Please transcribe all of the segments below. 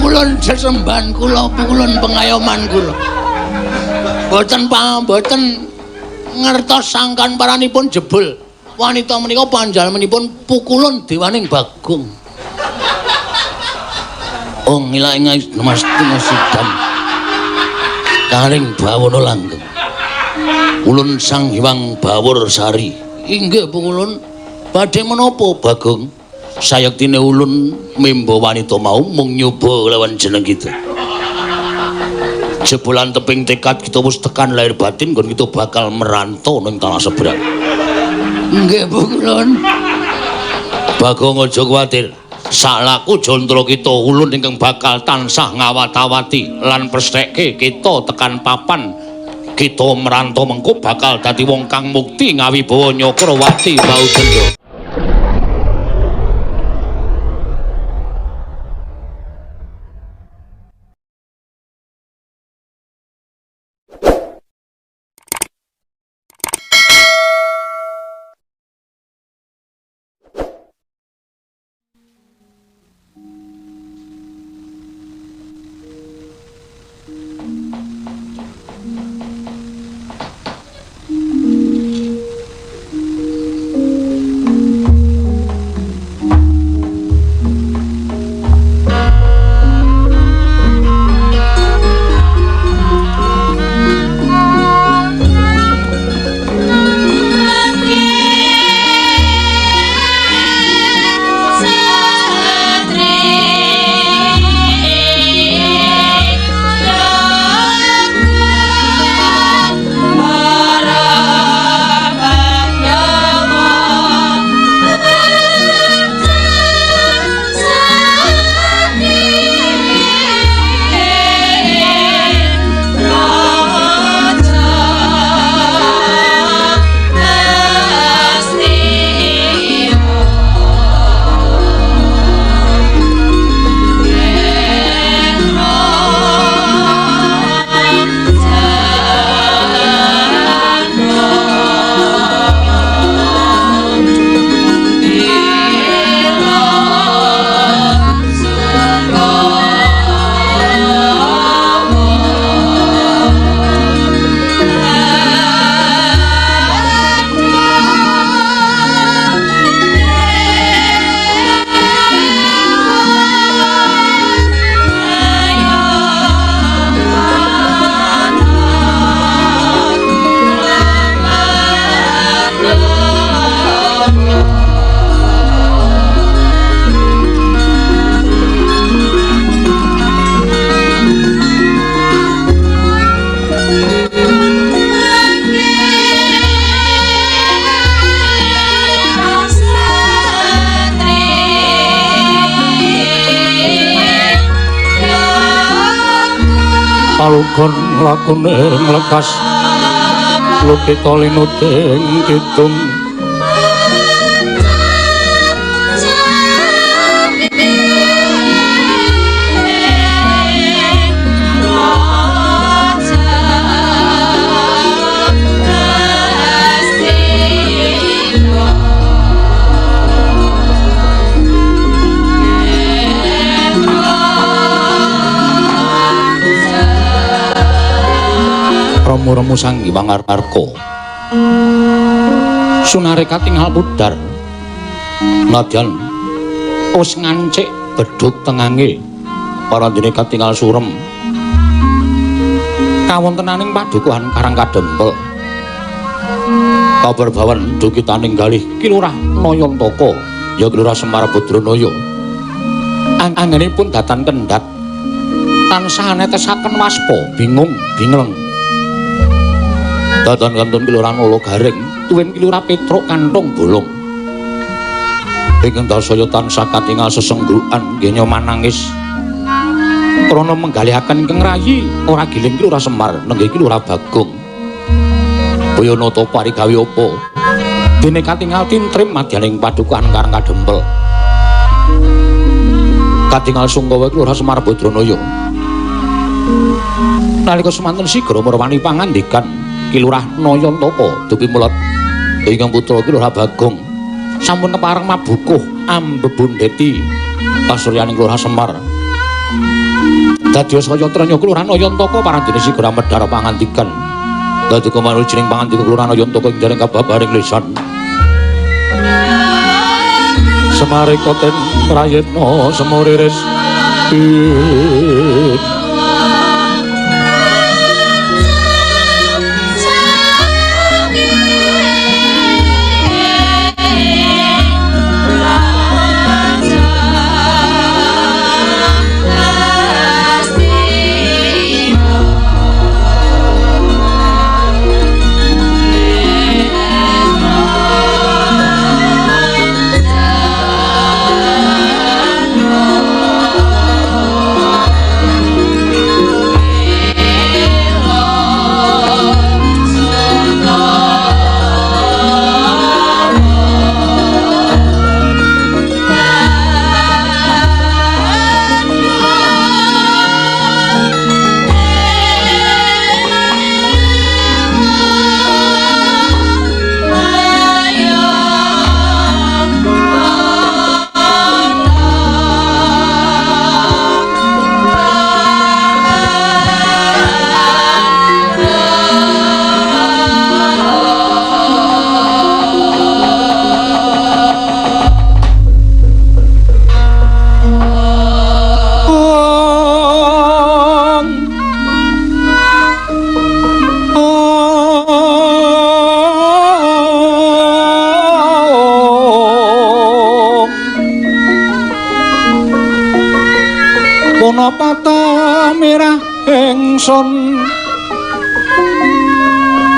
pukulun sesembahan kula, pukulun pengayoman kula. Boten ngertos sangkan paranipun jebul. Wanita menika panjalmenipun pukulun dewaning Bagong. Oh ngilang mesti sidam. Karing bawana langgeng. Ulun Sang Hyang Bawur Sari. Inggih pukulun badhe menapa Bagong? Sayektine ulun mimba wanita mau mung nyoba lawan jeneng kita. Jebolan teping tekad kita wis tekan lahir batin nggon kita bakal merantau ning tanah seberang. Nggih pukulun. Bagong aja kuwatir. Salaku jantara kita ulun ingkang bakal tansah ngawat-awati lan prestekke kita tekan papan kita merantau mengko bakal dadi wong kang mukti ngawibawa Nyakrawati Baudenda. Palugon lakune mlekas lukita linuding kidung Remu Sang Hyang Arka sunare katingal pudar nadyan wis ngancik bedhug tengange parandene katingal surem kawontenaning padukuhan Karang Kadempel kabar bawan dukitaning galih Kilurah Nayantaka ya Kilurah Semar Badranaya anggenipun datan kendhat tansah netesaken waspa bingung bingleng datan kantun Kilurah Nala Garing tuwin Kilurah Petruk Kanthong Bolong ingkang dasaya tansah katingal sesenggrukan nggih manangis krana menggalihaken ingkang rayi ora giling Kilurah Semar nenggih Kilurah Bagong Bayanata parigawe apa dene katingal tintrim madyaning padukuhan Karang Kadempel katingal sungkawa Kilurah Semar Badranaya nalika semanten sigra marwani pangandikan Kilurah Nayantaka dupi mulat ingkang putra Kilurah Bagong sampun kepareng mabukuh ambebundeti pasuryaning Kilurah Semar Dadi saya trenya kelurahan Ayantaka parandene Sigara Medhar pangandikan. Dadi kamanujining pangandika kelurahan Ayantaka ing dereng kababaring lisan. Samarekaten prayitna semuriris.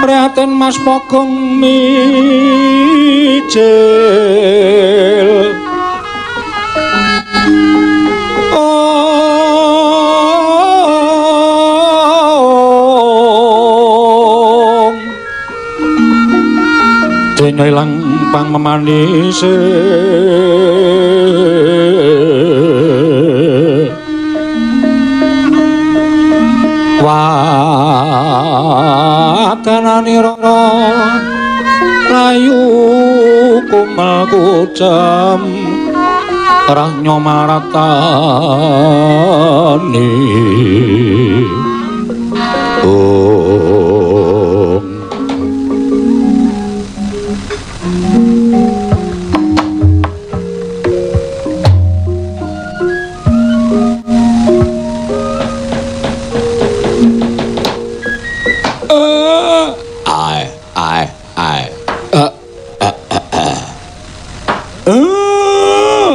Prihatin Mas Pogong mijil dene ilang pangmemanise watananira layu kumal kucam rahnya maratani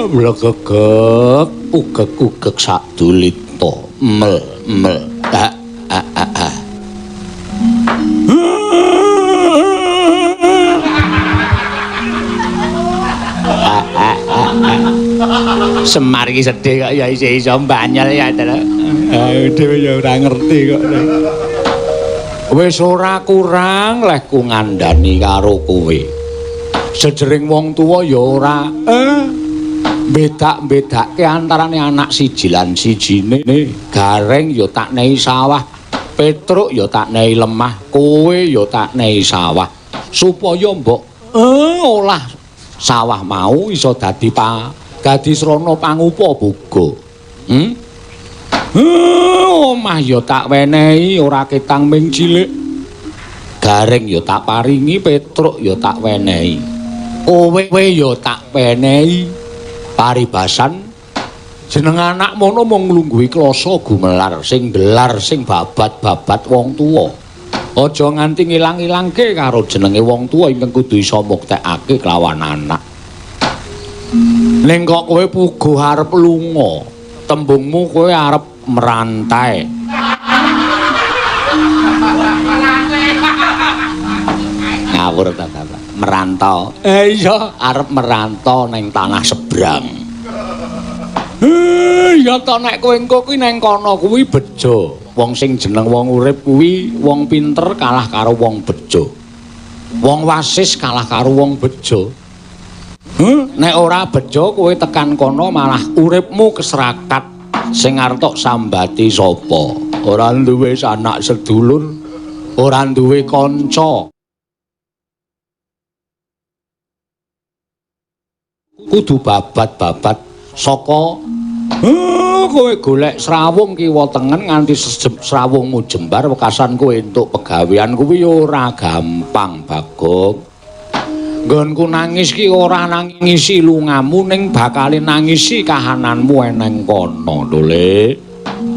Mlegegek ugek-ugek sadulita mel Semar iki sedih kok ya iso mbanyel ya dhewe ya ora ngerti kok wis ora kurang lehku ngandani karo kowe sejering wong tuwa ya ora bedak-bedake antarane anak siji lan sijine. Gareng ya tak nehi sawah, Petruk ya tak nehi lemah, kowe ya tak nehi sawah. Supaya mbok olah sawah mau iso dadi srana pangupa boga. Omah ya tak wenehi ora ketang ming cilik. Gareng ya tak paringi, Petruk ya tak wenehi. Kowe ya tak wenehi. Paribasan jeneng anak mono mung nglungguhi klasa gumelar sing gelar sing babat-babat wong tuwa. Aja nganti ngilang-ilangke karo jenenge wong tuwa ingkang kudu iso muktekake kelawan anak. Ning kok kowe puguh arep lunga, tembungmu kowe arep merantai. Ngawur ta, Bapak. Merantau. Iya, arep merantau ning tanah seberang. Ya to nek kowe engko kuwi nang kono kuwi bejo. Wong sing jeneng wong urip kuwi wong pinter kalah karo wong bejo. Wong wasis kalah karo wong bejo. Nek ora bejo kowe tekan kono malah uripmu keserakat sing arep sambati sapa? Ora duwe anak sedulur, ora duwe kanca. Kudu babat-babat saka Kowe golek srawung kiwa tengen nganti srawungmu jembar wekasan kowe entuk pegawean kuwi ora gampang, Bagong. Nggonku nangis ki ora nangisi lungamu ning bakale nangisi kahananmu eneng kono lho, Le.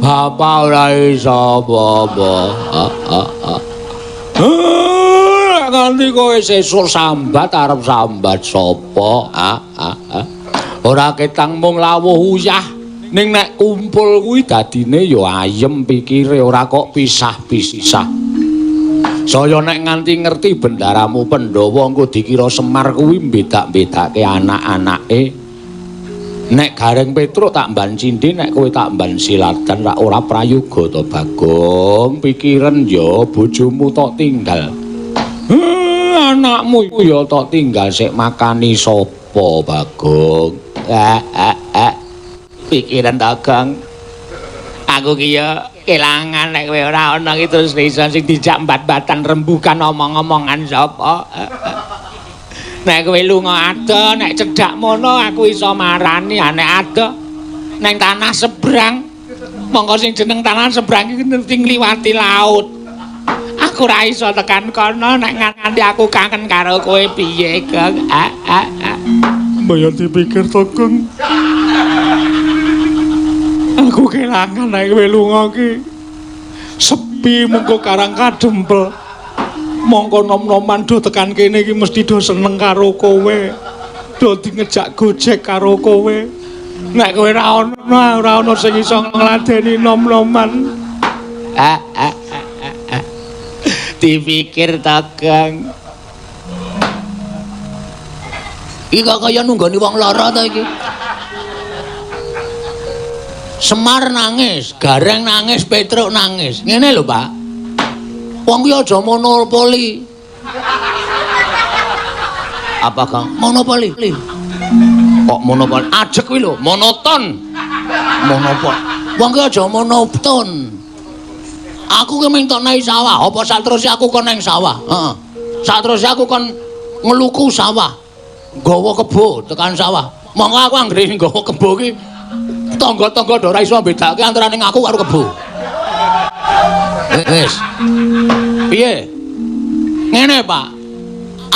Bapak ora iso apa-apa. Nganti kowe sesuk sambat arep sambat sapa? Ora ketang mung lawuh uyah. Ning nek kumpul kuwi dadine ya ayem pikire ora kok pisah-pisah. Saya nek nganti ngerti bendaramu Pandhawa engko dikira Semar kuwi mbedak-bedake anak-anake. Nek Gareng Petruk tak mban cindhe, nek kowe tak mban Siladan rak ora prayoga to, Bagong. Pikiran ya bojomu tok tinggal. Anakmu ya tok tinggal sik makani sapa, Bagong? Pikiran dagang. Aku ki ya kelangan nek kowe ora ana iki terus risa sing dijak mbat-mbatan rembugan omong-omongan sapa. Nek kowe lunga ado, nek cedhak mono aku iso marani nek ado ning tanah seberang. Monggo sing jeneng tanah seberang iki ngerti ngliwati laut. Aku ora iso tekan kono nek nganti aku kangen karo kowe piye, Gong? Mbaya dipikir to, Gong. Aku kelangan nek kowe lunga ki. Sepi mengko karang kadempel. Mongko nom-noman do tekan kene iki mesti do seneng karo kowe. Do ngejak gojek karo kowe. Nek kowe ora ono sing iso ngladeni nom-noman. Dipikir ta, Kang. Iki kok kaya nunggoni wong lara ta iki. Semar nangis, Gareng nangis, Petruk nangis. Ngene lho, Pak. Wong ki aja monopoli. Apa, Kang? Monopoli. Kok monopoli? Ajek kuwi lho, monoton. Monopol. Wong ki aja monoton. Aku ki mung tok nang sawah, apa saterusé aku kon nang sawah? Heeh. Saterusé aku kon ngeluku sawah. Nggawa kebo tekan sawah. Monggo aku anggere nggawa kebo ki tangga-tangga do ora iso bedake antarané aku karo kebo. Wis. Piye? Ngene, Pak.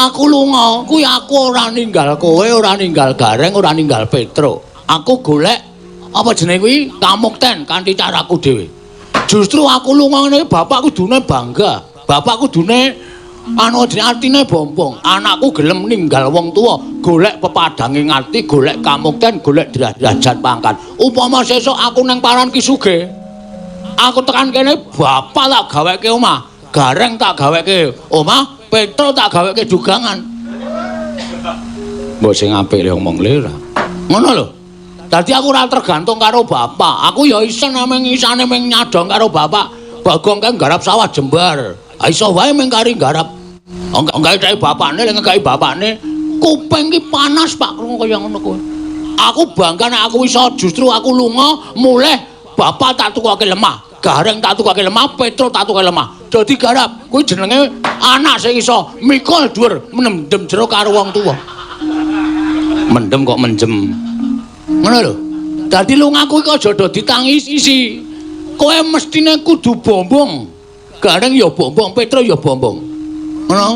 Aku lunga, kuwi aku ora ninggal kowe, ora ninggal Gareng, ora ninggal Petruk. Aku golek apa jenenge kuwi kamukten kanthi caraku dhewe. Justru aku lunga ngene bapak kudune bangga. Bapak kudune artine bombong. Anakku gelem ninggal wong tuwa, golek pepadange ngati, golek kamukten, golek derajat pangkat. Upama sesuk aku nang paran ki sugih, aku tekan kene bapak tak gaweke omah, Gareng tak gaweke omah, Petruk tak gaweke dugangan. Mbok sing apik le omong le ora. Ngono lho. Dadi aku ora tergantung karo bapak. Aku ya iso nameng isane meng nyadong karo bapak. Bagong kan garap sawah jembar. Ha iso wae meng kari garap. Enggak dhek bapakne lek nggawe bapakne kuping ki panas, Pak, krungu kaya ngono kuwi. Aku bangga nek aku iso justru aku lunga mulih bapak tak tukake lemah. Gareng tak tukake lemah, Petruk tak tukake lemah. Dadi garap kuwi jenenge anak sing iso mikul dhuwur mendem jero karo wong tuwa. Mendem kok menjem. Ngono lho. Dadi lungaku iki aja do ditangisi. Kowe mestine kudu bombong. Gareng ya bombong, Petruk ya bombong. Ngono.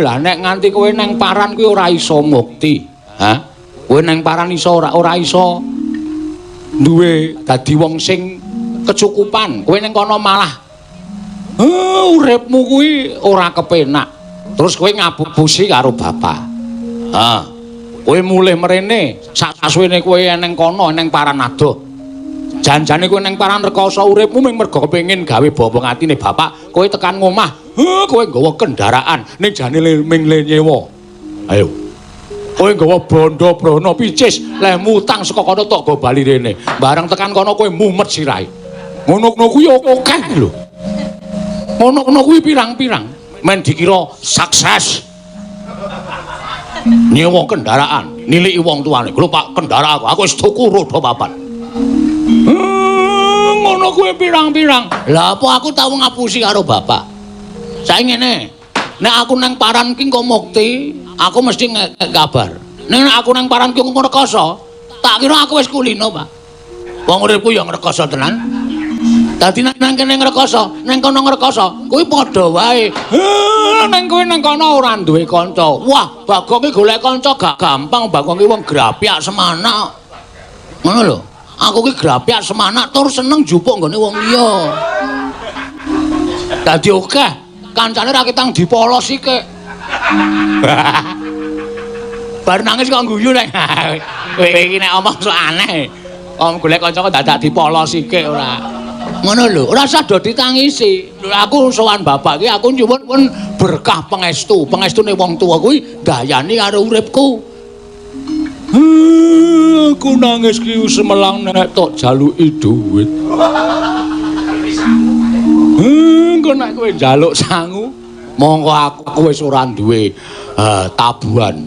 Lah nek nganti kowe nang paran kuwi ora iso mukti. Hah? Kowe nang paran iso ora iso duwe dadi wong sing kecukupan. Kowe ning kono malah uripmu kuwi ora kepenak. Terus kowe ngabubusi karo bapak. Ha. Kowe mulih mrene, sasuwene kowe nang kono nang paran adoh. Janjane kowe nang paran rekoso uripmu mung mergo kepengin gawe bobong atine bapak, kowe tekan ngomah, kowe nggawa kendaraan ning jane ming le nyewa. Ayo. Kowe nggawa bondo brana picis, leh mutang saka kono tok go bali rene. Bareng tekan kono kowe mumet sirahe. Ngono-ngono kuwi akeh lho. Ngono-ngono kuwi pirang-pirang. Men dikira sukses. Nyewa kendaraan, niliki wong tuane. Lho Pak, kendaraan aku wis tuku roda papat. Ngono kuwi pirang-pirang. Lah apa aku tau ngapusi karo bapak? Saiki ngene. Nek aku nang paran ki engko mukti, aku mesti kabar. Nek aku nang paran ki engko rekoso, Tak kira aku wis kulino, Pak. Wong uripku ya ngrekoso tenan. Dadi nang kene ngrekoso, nang kono ngrekoso, kuwi padha wae. Nang kowe nang kono ora duwe kanca. Wah, Bagong iki golek kanca gak gampang, Bagong iki wong grapyak semanak. Ngono lho. Aku ki grapyak semanak tur seneng njupuk nggone wong liya. Dadi akeh kancane ra ketang dipolos iki. Bar nangis kok guyu nek. Kowe iki nek omong sok aneh. Wong golek kanca kok dadak dipolos iki ora. Ngono lho, ora usah do ditangisi. Lho aku sowan bapak iki aku nyuwun pun berkah pangestu. Pangestune wong tuwa kuwi dayani karo uripku. Aku nangis ki semelang nek tok jaluki dhuwit. Engko nek kowe njaluk sangu, monggo aku wis ora duwe tabuhan.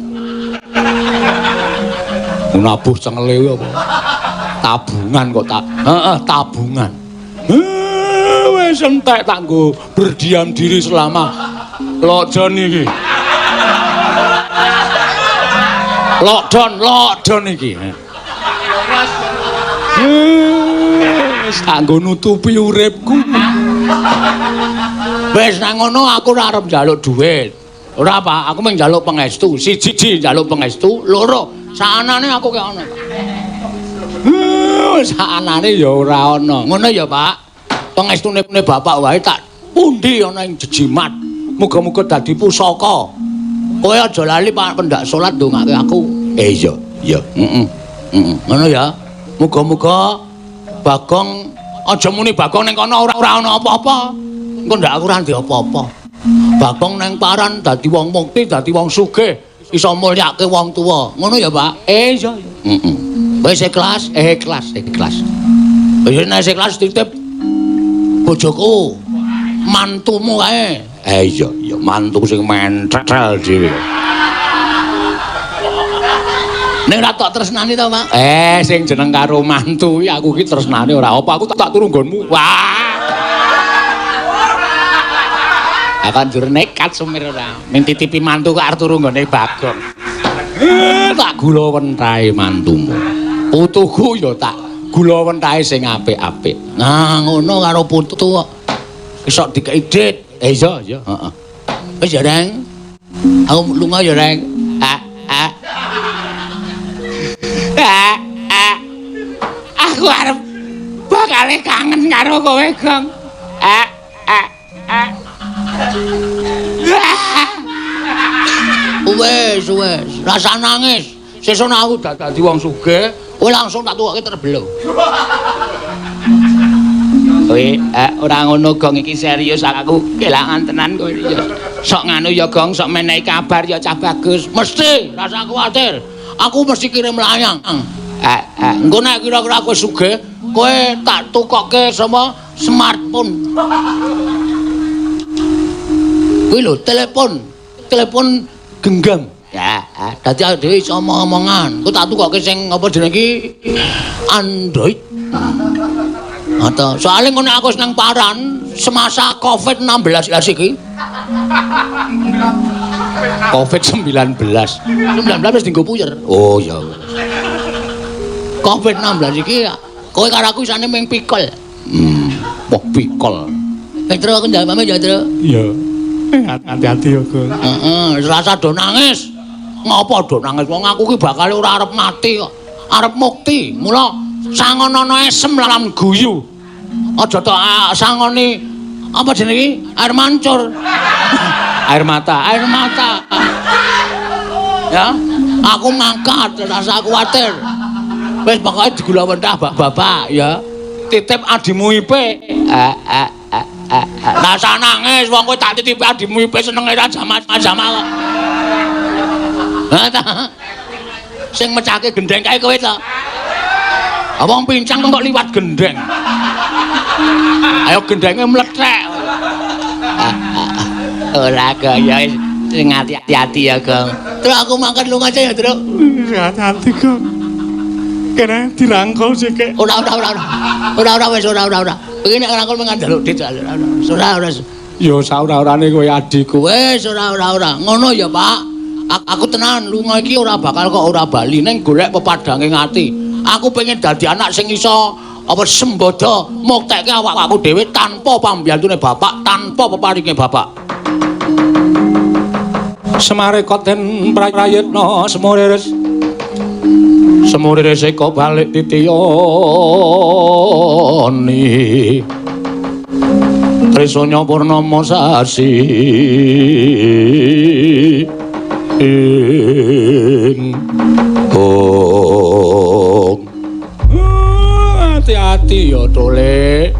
Nabuh cengele apa? Tabungan kok tak. Heeh, tabungan. Wis entek tak nggo berdiam diri selama lockdown iki. Lockdown iki. Wis kanggo nutupi uripku. Wis nang ngono aku ora arep njaluk dhuwit. Ora apa, aku mung njaluk pangestu. Siji njaluk pangestu, loro saanane aku ki ana. Saanane ya ora ana. Ngono ya, Pak. Pangestune bapak wae tak pundi ana ing jejimat. Muga-muga dadi pusaka. Kowe aja lali Pak pendak salat ndongake aku. Iya. Ngono ya. Muga-muga Bagong aja muni Bagong ning kono ora ana apa-apa. Engko ndak aku ora ndek apa-apa. Bagong nang paran dadi wong mukti, dadi wong sugih, iso mulyake wong tuwa. Ngono ya, Pak? Iya. Wis ikhlas. Wis nek ikhlas titip bojoku, mantumu kae. Iya, mantu sing mentel dhewe. Nek ora tok tresnani to, Pak? Sing jeneng karo mantu iki aku ki tresnane ora apa, aku tak turu nggonmu. Wah. Akan jur nekat sumir ora. Ning titipi mantu kok arep turu nggone Bagong. Tak gula wentahe mantumu. Putuku ya tak gula wentahe sing apik-apik. Nah, ngono karo putu kok iso dikeki dit. Iya, heeh. Wis ya, Reng. Aku lunga ya, Reng. Aku arep bakale kangen karo kowe, Gong. Wes, rasa nangis. Sesuk aku dadi wong sugih, kowe langsung tak tukoke terbelo. Kowe ora ngono, Gong, iki serius aku kelangan tenan kowe ya. Sok nganu ya, Gong, sok menehi kabar ya cah bagus. Mesti, rasa kuwatir. Aku mesti kirim layang. Engko nek kira-kira kowe sugih, kowe tak tukoke sama smartphone. Kuwi lho, telepon genggam. Ya, dadi dhewe iso omong-omongan. Ku tak tukoke sing apa jenenge iki Android. Atau soalnya ngono aku seneng paran semasa COVID-19 iki. COVID-19 wis dienggo puyer. Oh ya. COVID-19 iki kowe karo aku isane ming pikol. Wah pikol. Petro aku ndamane ya, Tru. Iya. Hati-hati ya, Gus. Heeh, rasa do nangis. Ngopo do nangis? Wong aku ki bakal ora arep mati kok. Arep mukti. Mula sangono esem lalam guyu. Aja tok sangone apa jenenge iki? Air mancur. Air mata. Ya, aku mangkat rasa kuwatir. Wis pokoke digula wentah bapak ya. Titip adimu Ipe. Rasa nangis wong kowe tak titipi adimu Ipe seneng ra jamaah-jamaah kok. Ha ta. Sing mecake gendeng kae kowe to. Wong pincang kok liwat gendeng. Ayo gendenge mlethek. Ora gaya sing hati-hati ya, Gong. Terus aku mangkat lunga aja ya, Truk. Hati-hati, Gong. Kene dirangkul sik. Ora wis ora. Iki nek ngrangkul mengandaluk dit. Ora. Ya saora-orane kowe adikku. Wis ora. Ngono ya, Pak. Aku tenan lunga iki ora bakal kok ora bali ning golek pepadange ngati. Aku pengen dadi anak sing iso apa sembodo muktekke awakku dhewe tanpa pambiyantune bapak, tanpa peparinge bapak. Semare koten prayitna semuriris. Semuriris eko balik titiyoni. Trisanya purnama sasi. Hati-hati ya Tole.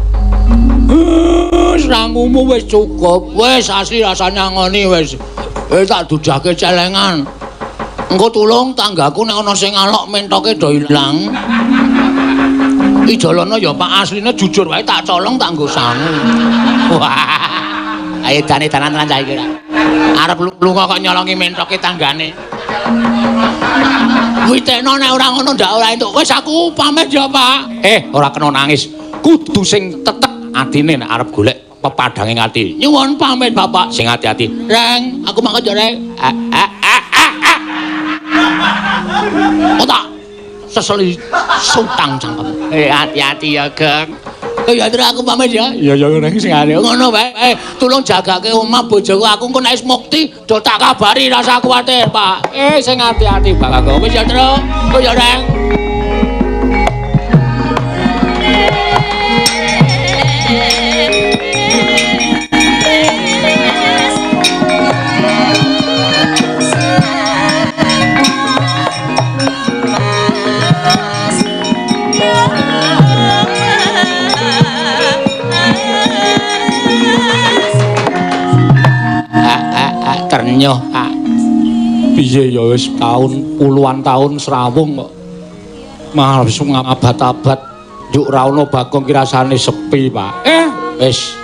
Rangumu wis cukup. Wis asli rasanya ngoni wis. Tak dudake celengan. Engko tulung tanggaku nek ana sing ngalok mentoke do ilang. Ijolana ya Pak asline jujur wae tak colong tak nggo sangu. Wah. Ayo dane danan lan cah iki ra. Arep lunga kok nyolongi mentoke tanggane. Witekno nek ora ngono ndak ora entuk. Wis aku pamit ya, Pak. Ora kena nangis. Kudu sing tetek atine nek arep golek pepadanging ati. Nyuwun pamit, Bapak. Sing hati-hati. Reng, aku mangkat ya, Reng. Otak. Seseli sutang cangkem. Hati-hati ya, Geng. Ya Ndra aku pamit ya. Ya Reng sing ane. Ngono wae. Tulung jagake omah bojoku aku engko nek wis mukti do tak kabari rasa kuwatir, Pak. Sing hati-hati Pak. Wis ya, Ndra. Oh ya, Reng. Ternyoh piye ya wis puluhan taun srawung kok malah wis abad-abad yuk ra ono Bagong ki rasane sepi Pak. Wis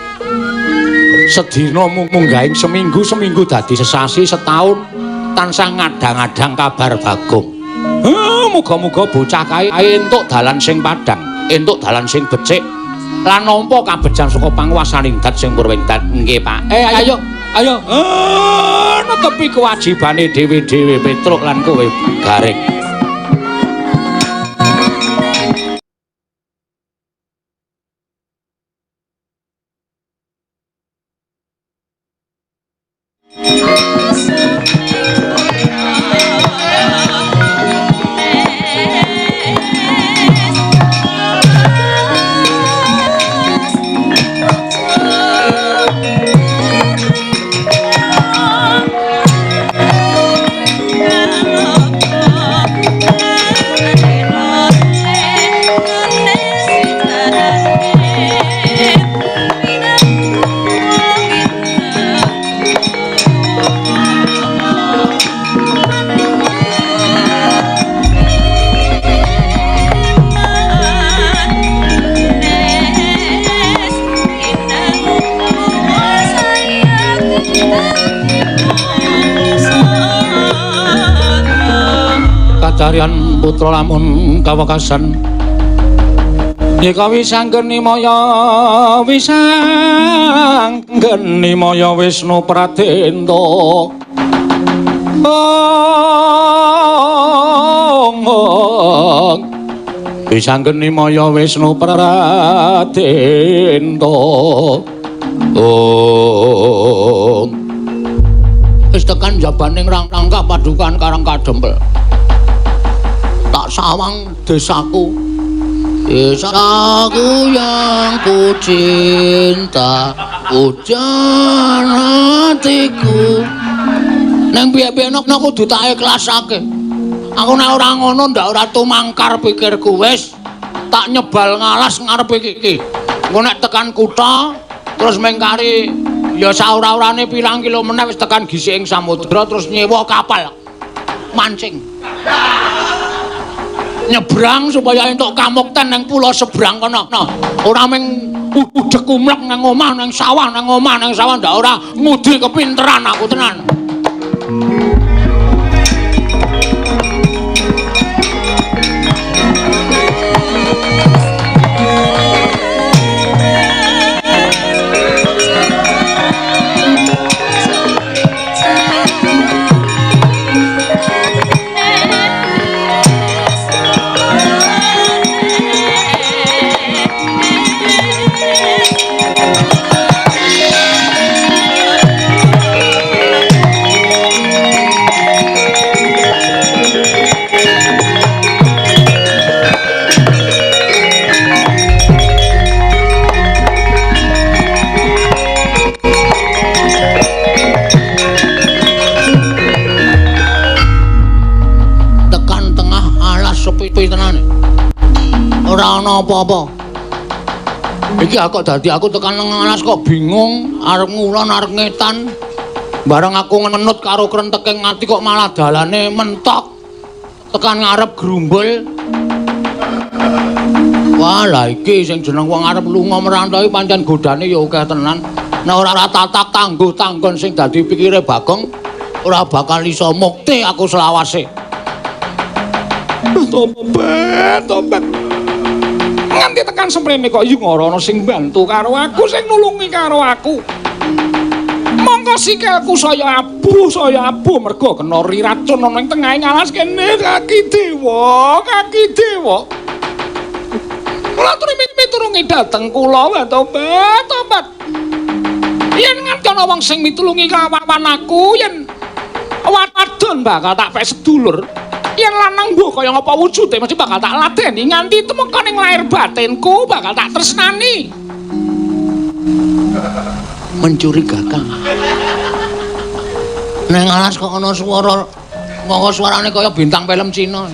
sedina munggaing seminggu dadi sesasi setahun tansah ngadang-adang kabar Bagong. Muga-muga bocah kae entuk dalan sing padhang, entuk dalan sing becik lan nampa kabejan saka panguwasaning dat sing Purwendat. Nggih Pak. Ayo netepi kewajibane dhewe-dhewe Petruk lan kowe Garing. Kacarian putra lamun kawekasan nika wisanggeni maya Wisnu Pradenta wisanggeni maya Wisnu Pradenta wis tekan jabaning rangka padukan Karang Kadempel. Tak sawang desaku yang ku cinta ujan hatiku neng piye-piye nok kudu tak ikhlasake. Aku nek ora ngono ndak ora tumangkar pikirku. Wis tak nyebal ngalas ngarepe iki. Engko nek tekan kutha terus mengkari ya saura-urane pirang kilo meneh wis tekan gising samudra terus nyewa kapal mancing. Nyebrang supaya entuk kamukten nang pulau seberang kono. Ora meng udek kumlek nang omah nang sawah ndak ora ngudi kepinteran aku tenan. ora ana apa-apa. Iki kok dadi aku tekan nang alas kok bingung, arep ngulon arep ngetan. Bareng aku ngenut karo krenteking ati kok malah dalane mentok. Tekan ngarep grumbul. Wah, lah iki sing jeneng wong arep lunga merantau pancen godane ya akeh tenan. Nek ora tatak tangguh-tanggon sing dadi pikire Bagong, ora bakal iso mukti aku selawase. Tobat. Nganti tekan semrene kok yu ora ana sing bantu karo aku, sing nulungi karo aku. Monggo sikilku saya abu mergo kena riracun ana ing tengahing alas kene kaki dewa. Kula aturi miturungi dateng kula tobat. Yen nganti ana wong sing mitulungi kawan aku yen wadon bakal tak pek sedulur. Yen lanang mbok kaya ngapa wujude mesti bakal tak ladeni nganti temekan ing lair batinku bakal tak tresnani. Mencurigakan. Neng alas kok ana swara, mongko suarane kaya bintang film Cina.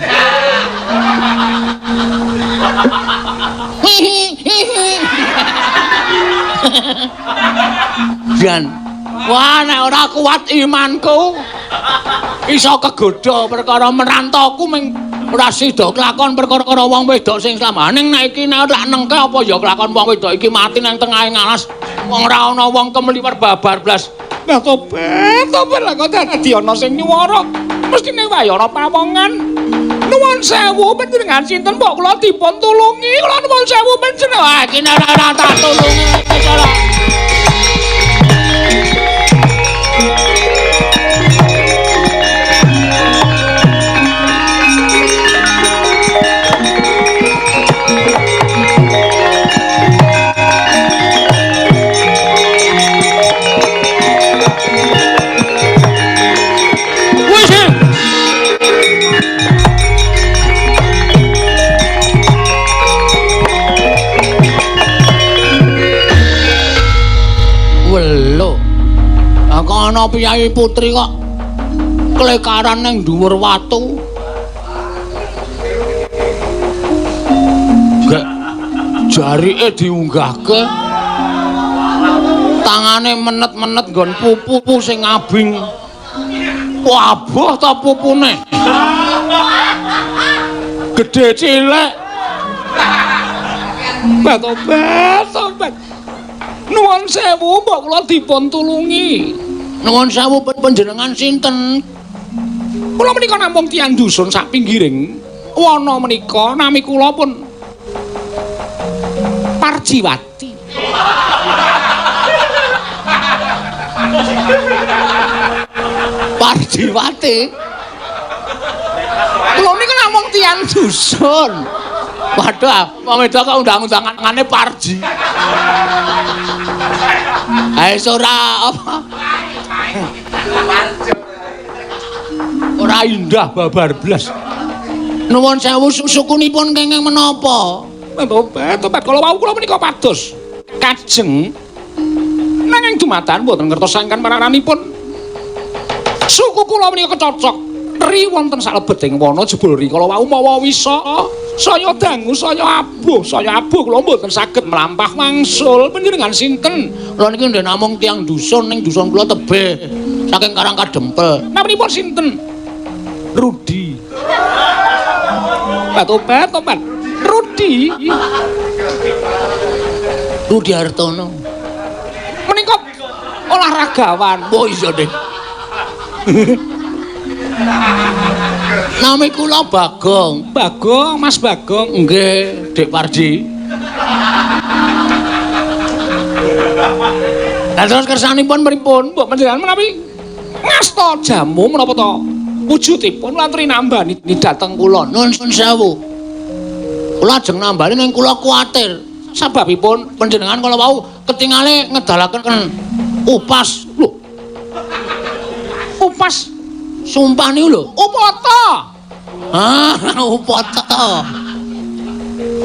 Jan, wah nek ora kuat imanku, iso kegodha perkara merantoku ming ora sida kelakon perkara wong wedok sing slamaning nek iki nek tak nengke apa ya kelakon wong wedok iki mati nang tengahing alas. Wong ora ana wong kemliwar babar blas. Lah tobat lah kok dadi ana sing nyuwara. Mestine wae ana pawongan. Nuwun sewu panjenengan sinten mbok kula dipun tulungi. Kula nuwun sewu panjenengan. Wah, iki ora tak tulungi kaya. Ana piyai putri kok klekaran ning dhuwur watu. Gek jarike diunggahke. Tangane menet-menet nggon pupu sing abing. Waboh ta pupune. Gedhe cilik. Tobat. Nuwun sewu mbok kula dipun tulungi. Nuwun sewu panjenengan sinten? Kula menika namung tiyang dusun sak pinggiring wana menika nami kula pun Parjiwati. Parjiwati. Kula menika namung tiyang dusun. Waduh, wong wedok kok undang-undangane Parji. Ae ora apa? Ora indah babar blas. Nuwun sewu sukunipun kenging menapa? Tobat kala wau kula menika pados kajeng nanging dumatan mboten ngertos sangkan pararanipun. Suku kula menika kecocok ri wonten salebeting wana jebul rikala wau mawa wisa saya dangu saya abuh kula mboten saged mlampah wangsul. Panjenengan sinten? Kula niki nggih namung tiyang dusun ning dusun kula tebih saking Karang Kadempel. Naminipun sinten? Rudi. Tobat. Rudi Hartono. Menika olahragawan. Oh iya, Dik. Nami kula Bagong. Mas Bagong. Nggih, Dik Parji. Lah terus kersanipun pripun? Mbok panjenengan menawi ngasta jamu menapa to? Wujudipun latri nambani dhateng kula. Nuwun sewu. Kula ajeng nambani ning kula kuwatir. Sababipun panjenengan kala wau ketingale ngedalaken upas. Lho. Upas sumpah niku lho. Upata. Upata.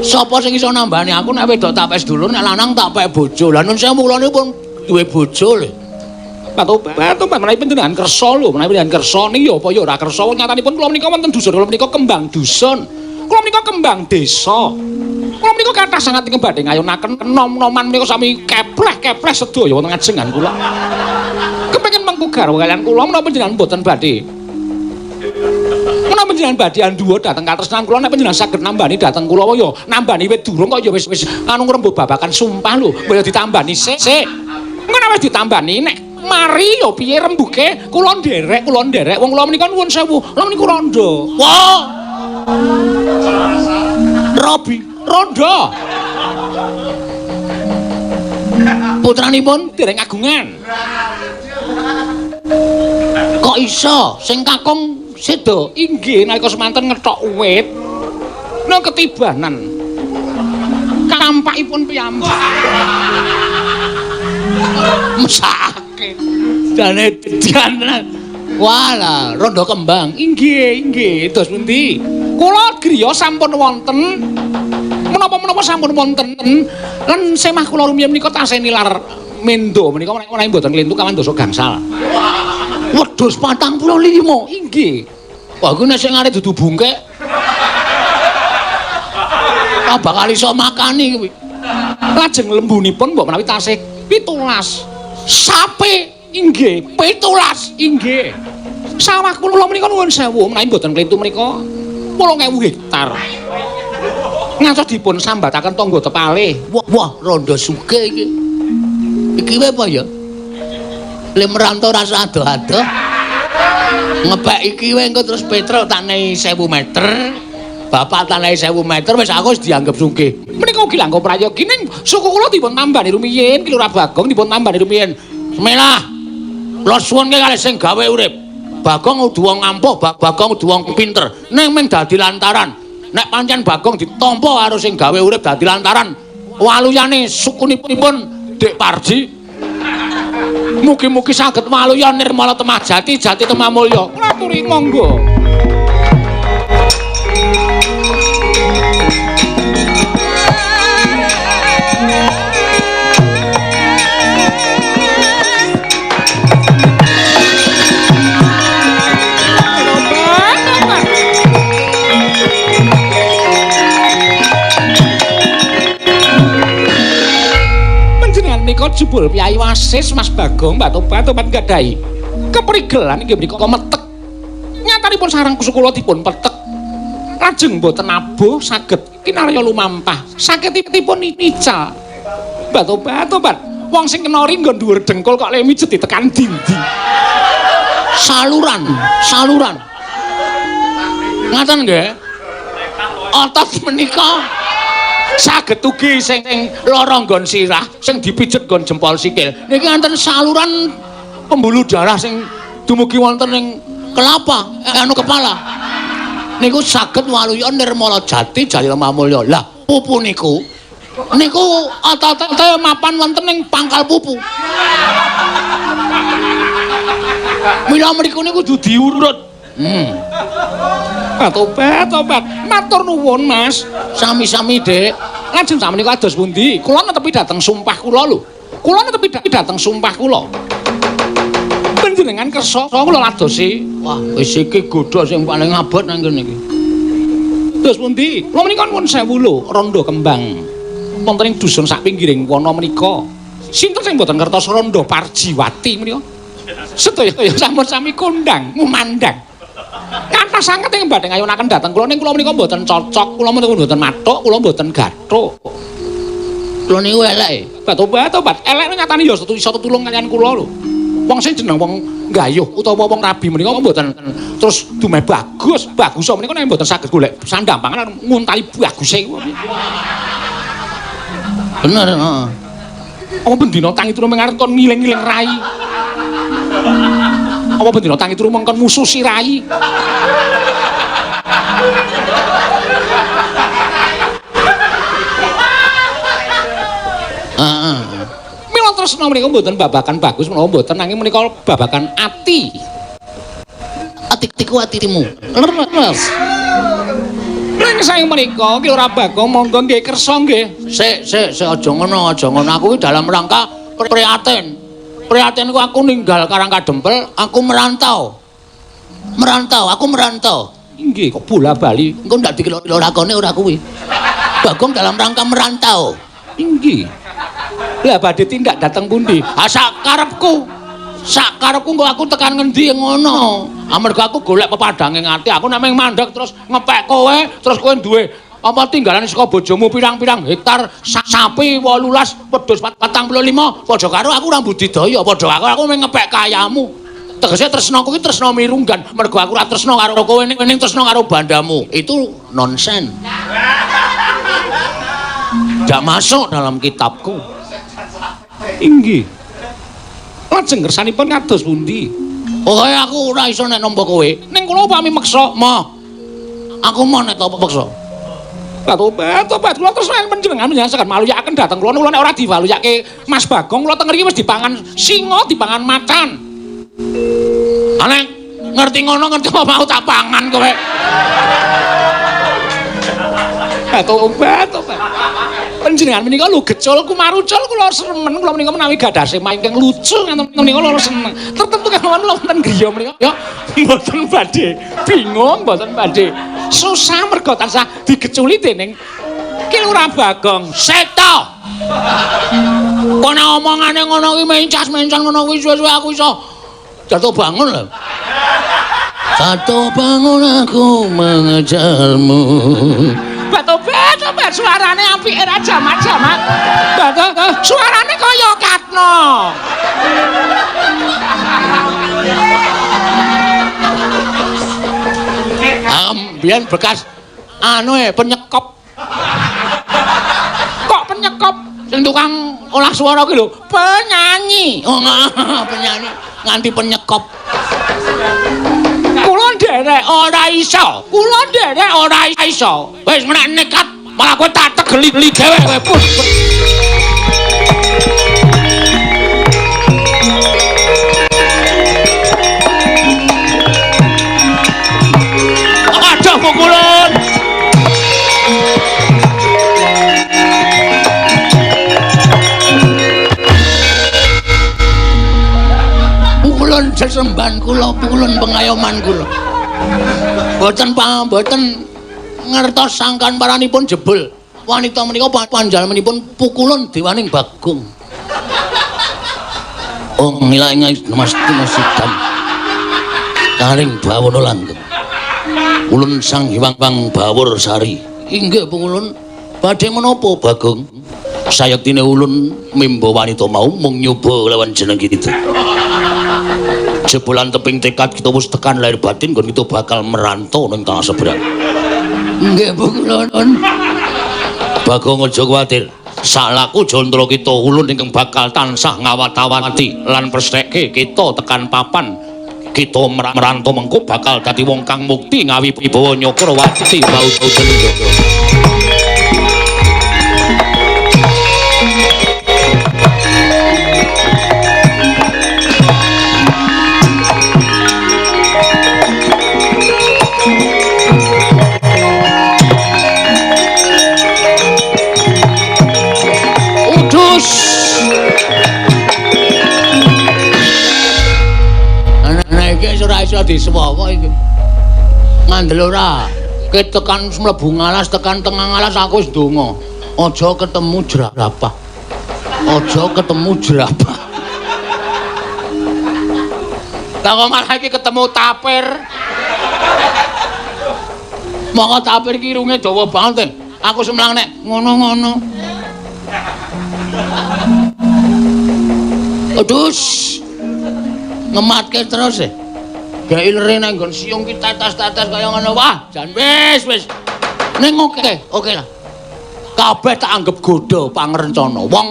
Sapa sing iso nambani aku nek wedok tak pes dulur, nek lanang tak pek bojo. Lah nun sewu kula niku pun duwe bojo lho. Tobat menawi panjenengan kersa lho, menawi panjenengan kersa niki ya apa ya ora kersa. Nyatanipun kula menika wonten dusun, kula menika kembang dusun. Kula menika kembang desa. Kula menika kathah sanget ingkang badhe ngayonaken nom-noman menika sami kepleh-kepleh sedaya wonten ngajengan kula. Kepengin mengku garwa kalian kula menapa panjenengan boten badhe. Menapa panjenengan badhe anduwa dhateng katresnan kula nek panjenengan saged nambani dhateng kula ya nambani wit durung kok ya wis anu ngrembug babakan sumpah lho, kok ya ditambani sik. Ngono wis ditambani nek mari ya piye rembuke kula nderek wong kula menika nuwun sewu kula menika rondo. Wah. Robi Rondo. putranipun Dereng kagungan. kok iso sing kakung sedo Inggih nalika semanten ngethok wit nang ketibanan. Kampakipun piyambak. mesake jane dianan wala rondo kembang Inggih, dos pundi? Kula griya sampun wonten menapa-menapa sampun wonten lan semah kula rumiyin menika tasih nilar mendo menika menawi mboten klintu kawan dosa gangsal. wedhus 45 Inggih. wah kuwi nek sing arep dudu bungkek bakal iso makani kuwi Lajeng lembunipun mbok menawi tasih 17. sape Inggih, 17. Inggih. Sawah kula menika nuwun sewu menawi mboten klintu menika 8.000 hektar. Ngantos dipun sambataken tangga tepalih. wah rondo sugih iki iki wae apa ya le merantau rasa ado-ado ngepek iki wae engko terus petrol tanai 1000 meter bapak tanai 1000 meter wis aku wis dianggep sugih Menika ugi langkung prayogi ning suku kula dipun tambani rumiyin, Ki Lurah Bagong dipun tambani rumiyin. semelah kula suwun kalih sing gawe urip Bagong kudu wong ampuh Bagong kudu wong pinter ning mung dadi lantaran nek pancen Bagong ditampa karo sing gawe urip dadi lantaran waluyane sukunipun Dik Parji mugi-mugi saged waluya nirmala temah jati temah mulya Kula aturi monggo. Menika jebul Kyai Wasis Mas Bagong Mbak Tobat gadhahi keprigelan inggih menika metek. Nyatanipun sareng kula dipun petek. Lajeng boten abuh saged kinarya lumampah. Sakitipun nical. Mbak Tobat wong sing kena ring nggon dhuwur dengkul kok lek mijet ditekan dindi. saluran ngaten nggih otot menika saged ugi sing lara nggon sirah sing dipijet nggon jempol sikil niki wonten saluran pembuluh darah sing dumugi wonten ing kelapa anu kepala niku saged waluya nirmala jati lemah mulya lah pupu niku otot-otote mapan wonten ing pangkal pupu mila mriku niku kudu diurut Tobat matur nuwun Mas. sami-sami Dik Lajeng samenika kados pundi? Kula netepi dhateng sumpah kula lho. Kula netepi dhateng sumpah kula. Panjenengan kersa kula ladosi. wah wis iki godha sing paling abot nang kene iki Dos pundi? Kula menika nuwun sewu lho, rondo kembang. Wonten ing dusun sak pinggiring wana menika. Sinten sing mboten ngertos rondo Parjiwati menika? Sedaya sampun sami kondang, ngumandang. Kathah sanget ing badhe ngayonaken dhateng kula ning kula menika mboten cocok, kula menika mboten mathuk, kula mboten gathuk. kula niku elek Tobat elek nyatane ya iso tutulung kaliyan kula lho. Wong sing jeneng wong gayuh utawa wong rabi menika mboten terus dumeh bagus menika nek mboten saged golek sandampangan nguntali baguse kuwi. bener heeh Apa bendina tangi turu mengarep kon ngiling-ngiling rai? Apa bendina tangi turu mengkon mususi rai? heeh Mila tresna menika mboten babakan bagus menawa mboten nanging menika babakan ati. atiku atimu Leres. Ning sae menika Ki Lurah Bagong monggo nggih kersa nggih. sik aja ngono aku iki dalam rangka prihatin ku aku ninggal Karangkadempel aku merantau Inggih kok bola bali. engko ndak dikira lakone ora kuwi Bagong dalam rangka merantau. Inggih. Lah badhe tindak dateng pundi? Sakarepku kok aku tekan ngendi ngono. Amarga aku golek pepadange ngati, aku nek meng mandeg terus ngepek kowe, terus kowe duwe apa tinggalan saka bojomu pirang-pirang hektar sapi 18 wedhus 45 padha karo aku ora budidaya, padha karo aku meng ngepek kayamu. Tegese tresnaku iki tresna mirunggan, mergo aku ora tresna karo kowe ning tresna karo bandamu. Itu nonsen. Gak masuk dalam kitabku. Inggih. Lajeng kersanipun kados pundi? Pokoke aku ora iso nek nampa kowe. Ning kula upami meksa, Mo. Aku mau nek meksa. Tobat, kula terus panjenengan menyaksikan maluyaken dateng kula nek ora diwaluyake Mas Bagong, kula teng mriki wis dipangan singa, dipangan macan. Aneh ngerti ngono ngerti apa mau tak pangan kowe. Tobat. Panjenengan menika lho gecul kumarucul kula seremen kula menika menawi gadah sema ingkang lucu ngenten menika kula seneng. Tertentu kemawon kula wonten griya menika ya mboten badhe bingung, mboten badhe susah mergo tansah digeculi dening Ki Lurah Bagong. Seto. Kono omongane ngono kuwi mencas-mencan ngono kuwi suwe-suwe aku iso jatuh bangun lho. Jatuh bangun aku mengejarmu. Tobat, suarane apike ra jamak-jamak. Suarane kaya Katno. Biyen bekas penyekop. Kok penyekop? Sing tukang olah suara kuwi lho, penyanyi. Oh, penyanyi nganti penyekop. Kula nderek ora iso. Wis menek nekat, malah kowe tak tegeli dhewe kowe pun. Aduh pukulan. Pukulan sesemban kula, pukulan pengayoman kula. Boten ngertos sangkan paranipun jebul. Wanita menika panjalmenipun pukulan dewaning Bagong. Oh ngilangi masidan. Karing bawana langgeng. Ulun sang Hyang Bawur Sari. Inggih pukulan badhe menapa Bagong? Sayektine ulun mimba wanita mau mung nyoba lawan jeneng kita. Jebolan teping tekad kita wis tekan lahir batin nggon kita bakal merantau ning tanah seberang. Nggih pukulan. Bagong aja kuwatir. Salaku jondro kita ulun ingkang bakal tansah ngawat-awati lan presteke kita tekan papan. Kita merantau mengko bakal dadi wong kang mukti ngawi wibawa Nyakrawati bau-bau jeneng. Iso diswawa iki. Ngandel ora. Ki tekan mlebu ngalas tekan tengah ngalas aku wis ndonga. Aja ketemu jerapah. Lah kok malah iki ketemu tapir. Moko tapir ki irunge dawa banget. Aku semlang nek ngono-ngono. Aduh. Ngematke terus e. Gawe lere nang nggon siung ki tetes-tetes kaya ngono. Wah, jan wis. Ning oke lah. Kabeh tak anggap godha pangrencana. Wong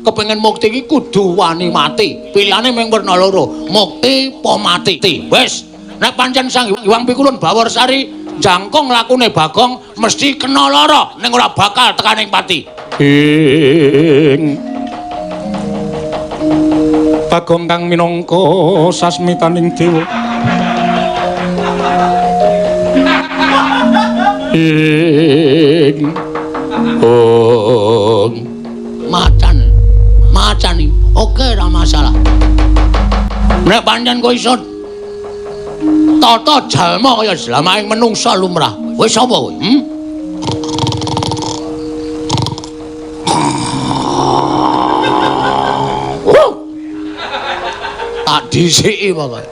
kepengin mukti iki kudu wani mati. Pilihane mung werna loro, mukti apa mati. Wis, nek pancen Sang Hyang Pikulun Bawur Sari jangkung lakune Bagong mesti kena lara ning ora bakal tekaning pati. Bagong kang minangka sasmitaning dewa. Macan iki. Oke, ora masalah. Nek pancen kok iso tata jalma kaya slamaing menungsa lumrah. Wis apa kowe? tak disiki pokoke.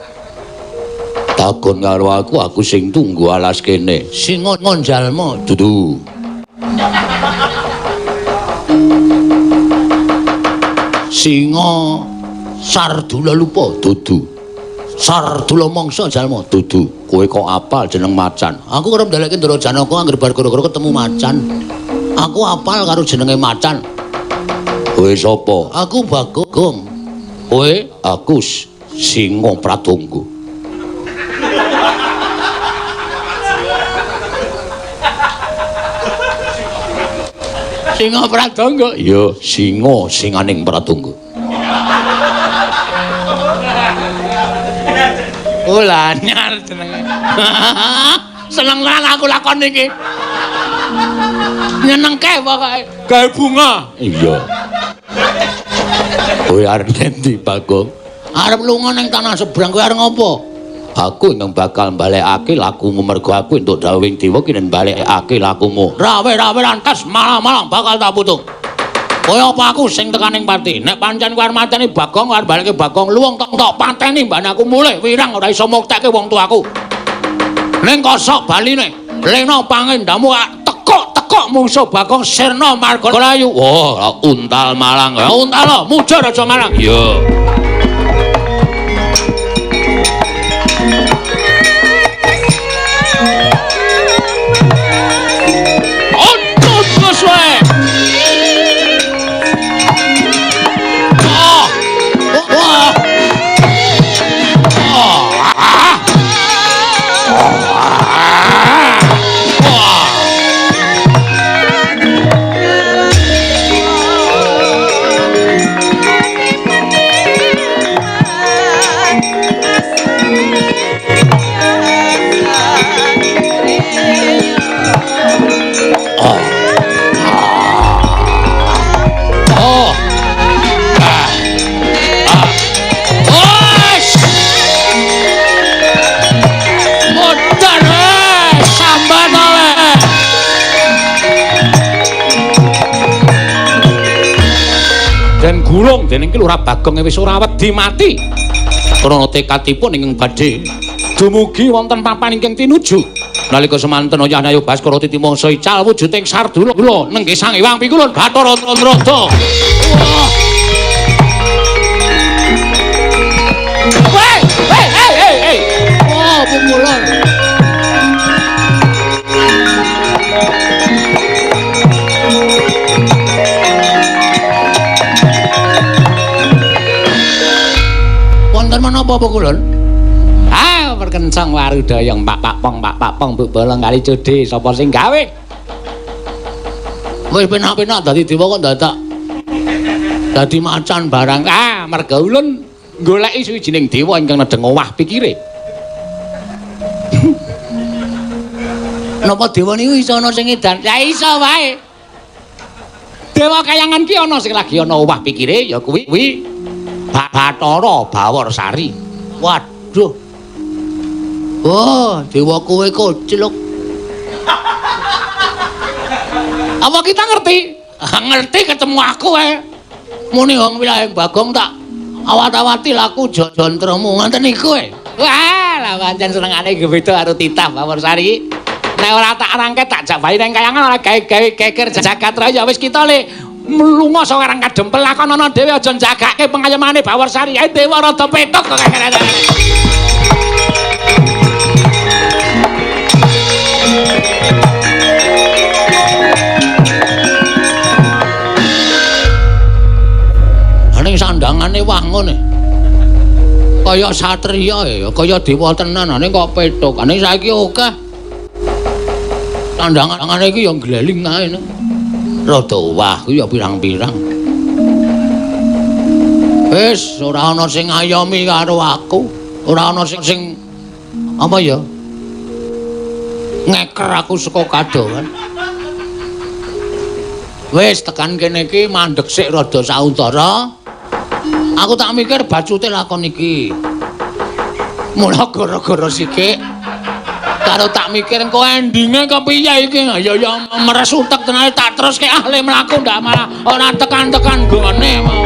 Takon karo aku sing tunggu alas kene. Sing ngonjalmu dudu. Singa Sardula lupa dudu. Sardula mangsa jalma dudu. Kowe kok apal jeneng macan? Aku kerep ndalekke Ndara Janaka anggere bar gara-gara ketemu macan. Aku apal karo jenenge macan. Kowe sapa? Aku Bagong. Kowe? Aku Singa Pratangga. Singa Pratangga? Iya, singa singaning Pratangga. Ula anyar jenenge. Seneng tenan aku lakon iki. Nyenengke pokoke. Gawe bunga. Iya. Kowe arep endi, Bagong? Arep lunga ning tanah seberang kowe arep ngopo? Aku yang bakal balekake lakumu mergo aku entuk dawuhing dewa ki nen balekake lakumu. Rawe-rawe lantas malang-malang bakal tak putung. Kaya apa aku sing tekaning pati. Nek pancen kowe arep mateni Bagong arep baleke Bagong luwung tok pateni mbane aku mulih wirang ora iso muktekke wong tuaku. Ning kosok baline lena pangendamu tekok musuh Bagong sirna margalayu. Wah, untal malang. Ya untal mujur aja malang. Iya. Gulung dening ki Lurah Bagong wis ora wedi mati. Krana tekadipun ingkang badhe dumugi wonten papan ingkang tinuju. Nalika semanten Yanayu Baskara Titimangsa ical wujuding Sardula kula nenggih Sang Hyang Pikulun Bathara Antrada. Hei. Oh, pungulun. Menapa Kulon? Ah, perkencang warudayang Pak Pong mbok bolong kali cedhe sapa sing gawe? Wis penak-penak dadi dewa kok dadak dadi macan barang. Ah, merga ulun goleki suwijining dewa ingkang nedeng owah pikire. Napa dewa niku iso ana sing edan? Ya iso wae. Dewa kayangan ki ana sing lagi ana owah pikire ya kuwi Bathara Bawarsari. Waduh. Oh, dewa kowe koclok. Apa kita ngerti? Ngerti ketemu aku wae. Muni wong wilayah Bagong tak awat-awati laku jontremu ngoten niku wae. Wah, lah pancen senengane beda karo titah Bawarsari. Nek ora tak rangket tak jabahi nang kayangan ora gawe-gawe geger jagat raya wis kita le mlunga saka rang kadempel lakon ana dhewe aja njagake pengayemane Bawarsari. Ae dewa rada petuk kok kene. Ning sandangane wah ngene. Kaya satriya ya, kaya dewa tenan ning kok petuk. Ning saiki akeh. Sandangane iki ya gleling ae. Rada wah ku ya pirang-pirang. Wis ora ana sing ngayomi karo aku. Ora ana sing apa ya? Ngeker aku saka kadohan. Wis tekan kene iki mandeg sik rada sautara. Aku tak mikir bacute lakon iki. Mula gara-gara sikik karo tak mikir engko endinge kepiye iki ya meres utek tenan tak teruske ahli mlaku ndak malah ora tekan-tekan gone mau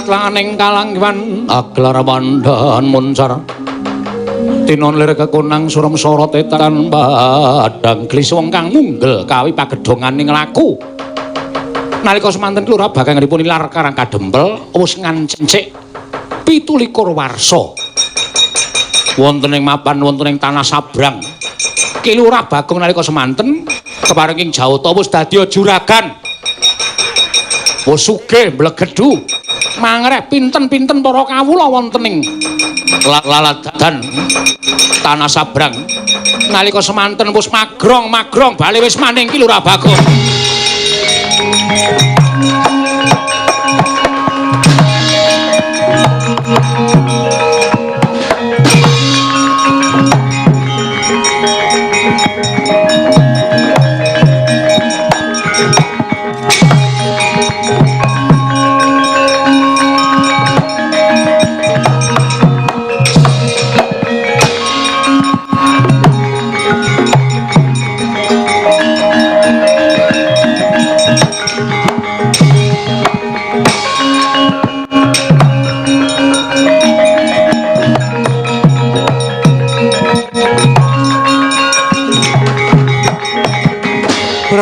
katlaning kalanggiwan aglar wandan muncar tinon lir kekunang surem sorot etan badang glis wong kang munggel kawi pagedhonganing laku nalika semanten kelurahan Bagangipun Ilar Karang Kadempel wis ngancik 17 warsa wonten ing mapan wonten ing tanah sabrang Kilurah Bagong nalika semanten keparing ing Jawata wis dadi juragan wis sugih mblegedhu mangreh pinten-pinten para kawula wonten ing laladan tanah sabrang nalika semanten wis magrong bali wis maning Kilurah Bagong.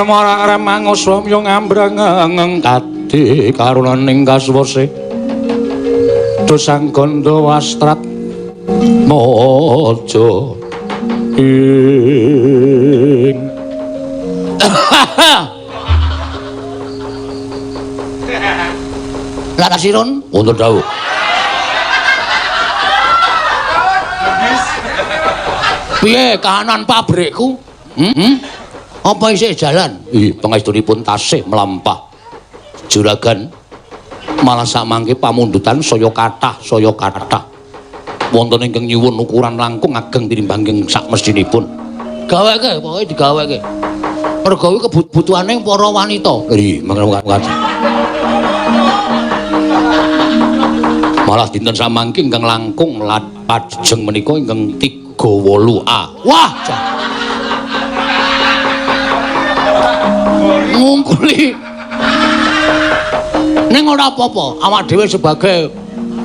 Mara mangoswamya ngambrang kadi karunaning kaswase dosang gandha wastrat maja ing Larasirun wonten dawuh piye kahanan pabrikku apa isih jalan? Pangestunipun tasih melampah. Juragan malah samangke pamundutan saya kathah. Wonten ingkang nyuwun ukuran langkung ageng tinimbang sak mestinipun. Gaweke, pokoke digaweke. Merga kuwi kebutuhane para wanita. Nggih, mangke. Malah dinten samangke ingkang langkung lajeng menika ingkang 38A. Wah, ngungkuli ning ora apa-apa awak dhewe sebagai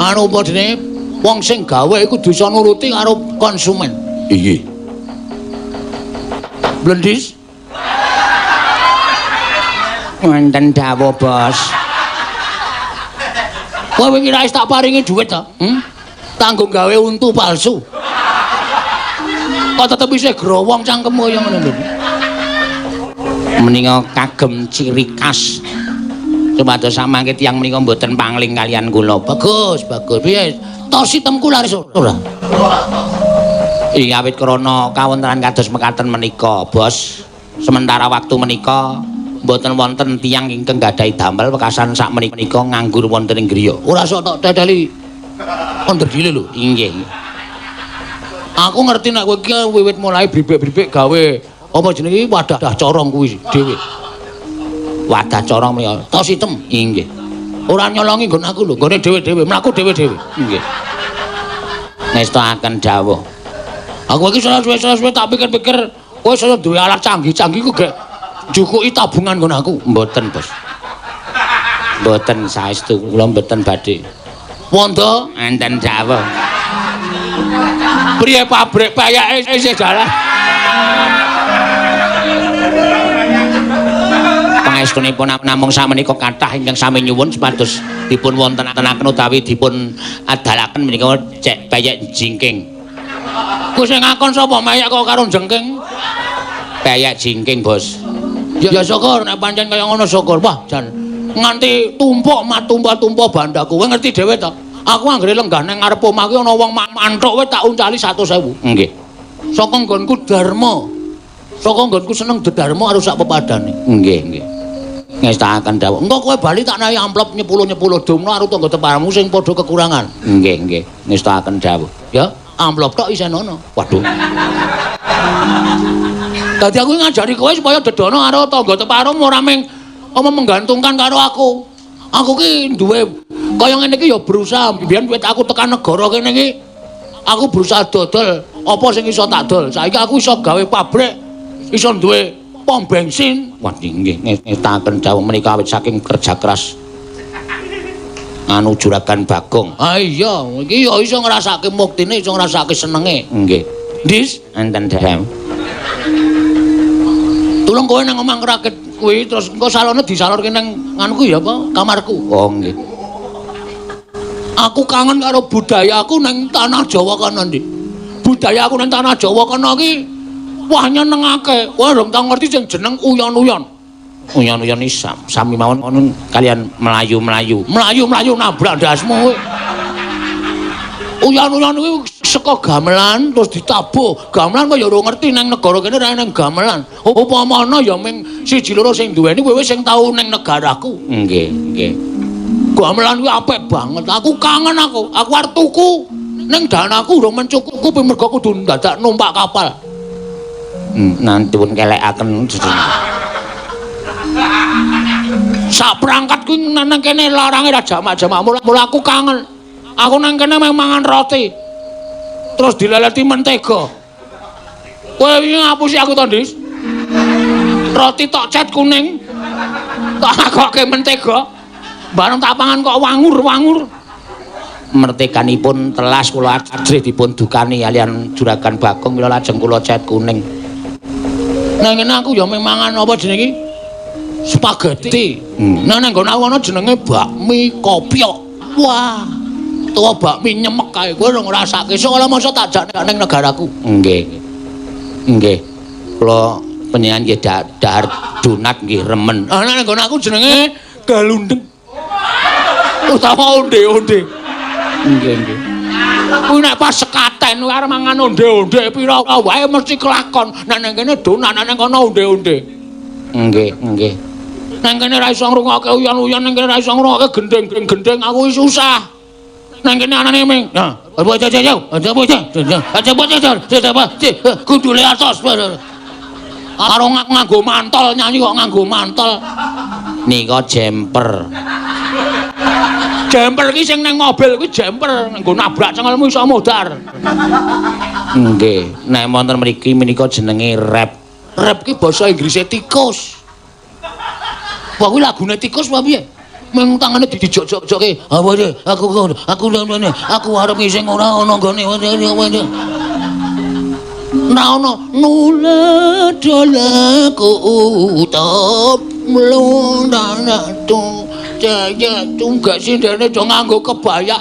anu apa dene wong sing gawe iku bisa nuruti karo konsumen. Iya. Blendis wonten dawuh bos kowe kira wis tak paringi dhuwit ta tanggung gawe untu palsu kok tetep isih growong cangkemmu kaya ngono lho. Menika kagem ciri khas supados samangke tiyang menika mboten pangling kalian kula. Bagus. Piye? Tos hitamku laris ora? Iya awit krana kawontenan kados mekaten menika, Bos. Sementara waktu menika mboten wonten tiyang ingkang gadahi damel wekasan sak menika nganggur wonten ing griya. Ora sok tok dadali onderdile lho. Inggih. Aku ngerti nek kowe iki wiwit mulai bribek-bribek gawe apa jenenge wadah corong kuwi dhewe. Wadah corong menika tos hitam. Inggih. Ora nyolongi nggon aku lho, nggone dhewe-dhewe, mlaku dhewe-dhewe. Nggih. Ngestakaken dawuh. Aku iki suwe-suwe tak pikir-pikir kowe saya duwe alat canggih-canggih ku gek njukuki tabungan nggon aku. Mboten, Bos. Mboten saestu kula mboten badhe. Wondo enten dawuh. Priye pabrik payake isih jalan? Pangestunipun namung samenika kathah ingkang sami nyuwun supados dipun wontenaken utawi dipun adalaken menika cek payek jingking. Ku sing ngakon sapa mayek kok karo jengking? Payek jingking, Bos. Ya syukur nek pancen kaya ngono syukur. Wah, jan nganti tumpuk tumpuk bandaku. Kowe ngerti dhewe to? Aku anggere lenggah nang ngarep omah ki ana wong manthuk wis tak uncali 100.000. Nggih. Saka nggonku dharma. Saka nggonku seneng dedharma karo sak pepadane. Nggih. Ngestakaken dawuh. Engko kowe bali tak nahi amplop nyepuluh dumno karo tangga teparmu sing padha kekurangan. Nggih. Ngestakaken dawuh. Ya, amplop tok isih ono. Waduh. Dadi aku ngajari kowe supaya dedono karo tangga teparmu ora menggantungkan karo aku. Aku ki duwe kaya ngene iki ya berusaha biyen wit aku tekan negara kene iki. Aku berusaha dodol apa sing iso tak dol. Saiki aku iso gawe pabrik, iso duwe pom bensin. Wah nggih ngestaken dawuh menika awit saking kerja keras anu Juragan Bagong. Ah iya, iki ya iso ngrasake muktine, iso ngrasake senenge. Nggih. Dis, Enten Dam. tulung kowe nang omah ngrakit kuwi terus engko salone disalurke nang nganuku ya apa? Kamarku. Oh nggih. Aku kangen karo budayaku nang tanah Jawa kana, Dik. Budayaku nang tanah Jawa kana iki wah nyenengake. Kowe urung tau ngerti sing jeneng uyon-uyon. Uyon-uyon iki sami mawon ngono kalian melayu-melayu. Melayu-melayu nabrak ndasmu kowe. Uyon-uyon kuwi saka gamelan terus ditabuh. Gamelan kok ya ora ngerti nang negara kene ra nang gamelan. Upama ana ya ming siji loro sing duweni kowe sing tau ning negaraku. Nggih, nggih. Gamelan kuwi apik banget. Aku kangen aku. Aku arep tuku ning danaku urung mencukupi mergo kudu dadak numpak kapal. Nanti pun kelekaken. Sak perangkat kuwi nang kene larange ra jamak-jamak. Mula aku kangen. Aku nang kene mung mangan roti. Terus dileleti mentega. Kowe iki ngapusi aku to, Dis? Roti tok cet kuning. Tak agokke mentega. Bareng tak pangan kok wangur-wangur. Mertekanipun telas kula ajrih dipun dukani kalian Juragan Bagong mila lajeng kula cet kuning. Nang kene aku ya mung mangan apa jenenge iki? Spaghetti. Nah nang nggon aku ana jenenge bakmi kopiok. Wah. Tuwa bakmi nyemek kae kowe ora ngrasake. Sok ora masa tak jak ning negaraku. Nggih. Nggih. Kula penyanyi nggih dahar donat nggih remen. Ah nang nggon aku jenenge galundeng. Utawa onde-onde. Nggih, nggih. Kuwi nek pas sekaten kuwi arep mangan onde-onde pira wae mesti kelakon. Nek nang kene donat, nek nang kono onde-onde. Nggih, nggih. Nang kene ra iso ngrungokke uyon-uyon, nang kene ra iso ngrungokke gendeng-gendeng, aku wis susah. Nang kene anane ming. Nah, apa jajal? Kudune atos. Karo nganggo mantol nyanyi kok nganggo mantol. Nika jemper. Jemper iki sing nang mobil kuwi jemper, nggo nabrak cengelmu iso modar. Nggih, nek wonten mriki menika jenenge rap. Rap ki basa Inggrise tikus. Wah kuwi lagune tikus apa piye? Meng tangane dijok-jokke. Apa iki? Aku arep sing ora ana nggone. Nah ono nula dolaku utop mlundanatu jaya tunggak sindene do nganggo kebaya.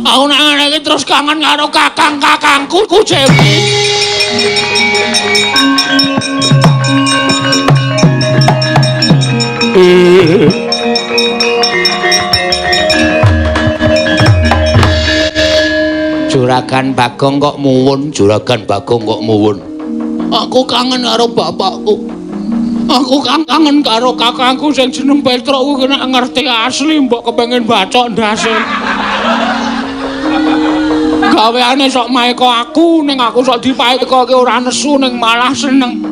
Aku nang ngene terus kangen karo kakang-kakangku Jepi. Juragan Bagong kok muwun, Juragan Bagong kok muwun. Aku kangen karo bapakku. Aku kangen karo kakangku sing jeneng Petruk kuwi nek ngerti asli mbok kepengin bacok ndase. Gaweane sok maeka aku ning aku sok dipaekoke ora nesu ning malah seneng.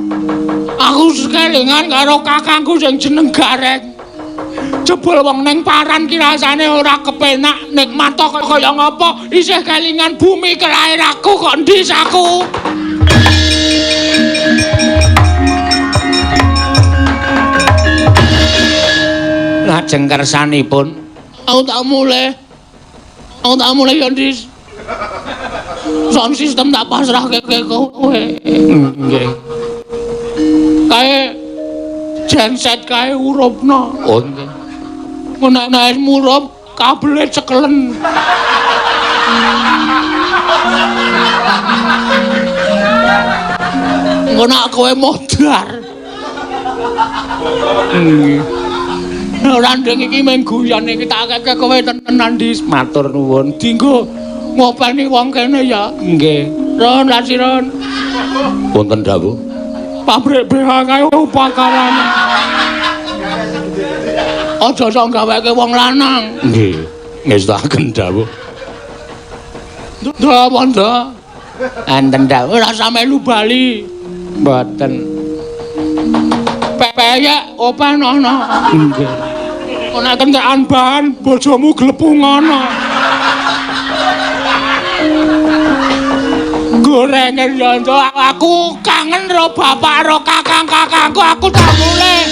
Aku sekelingan karo kakangku sing jeneng Gareng. Jebul wong ning paran ki rasane ora kepenak, nikmat kaya ngapa isih kelingan bumi kelahiranku kok ndis aku. Lajeng kersanipun Aku tak mulih ya ndis. Sound system tak pasrahke kowe. nggih. Kae genset kae urupno. Oh nggih. Nek murup kabele cekelen. Ngono kowe modar. Ora ndeng iki mung guyon iki tak akeh kowe tenan Dis. Matur nuwun. Dinggo ngopeni wong kene ya. Nggih. Ron lasiron. Wonten dawuh. Pabrik BH kae upakaran. Aja sok gaweke wong lanang. Nggih. Ngestaken dawuh. Ndak wanda. Enten dawuh. Ora samelu bali. Mboten. Pepeyek open ana. Nggih. Nek kentekan bahan bojomu glepungono. Gorengan yo aku kangen karo bapak karo kakang-kakangku aku tak mulih.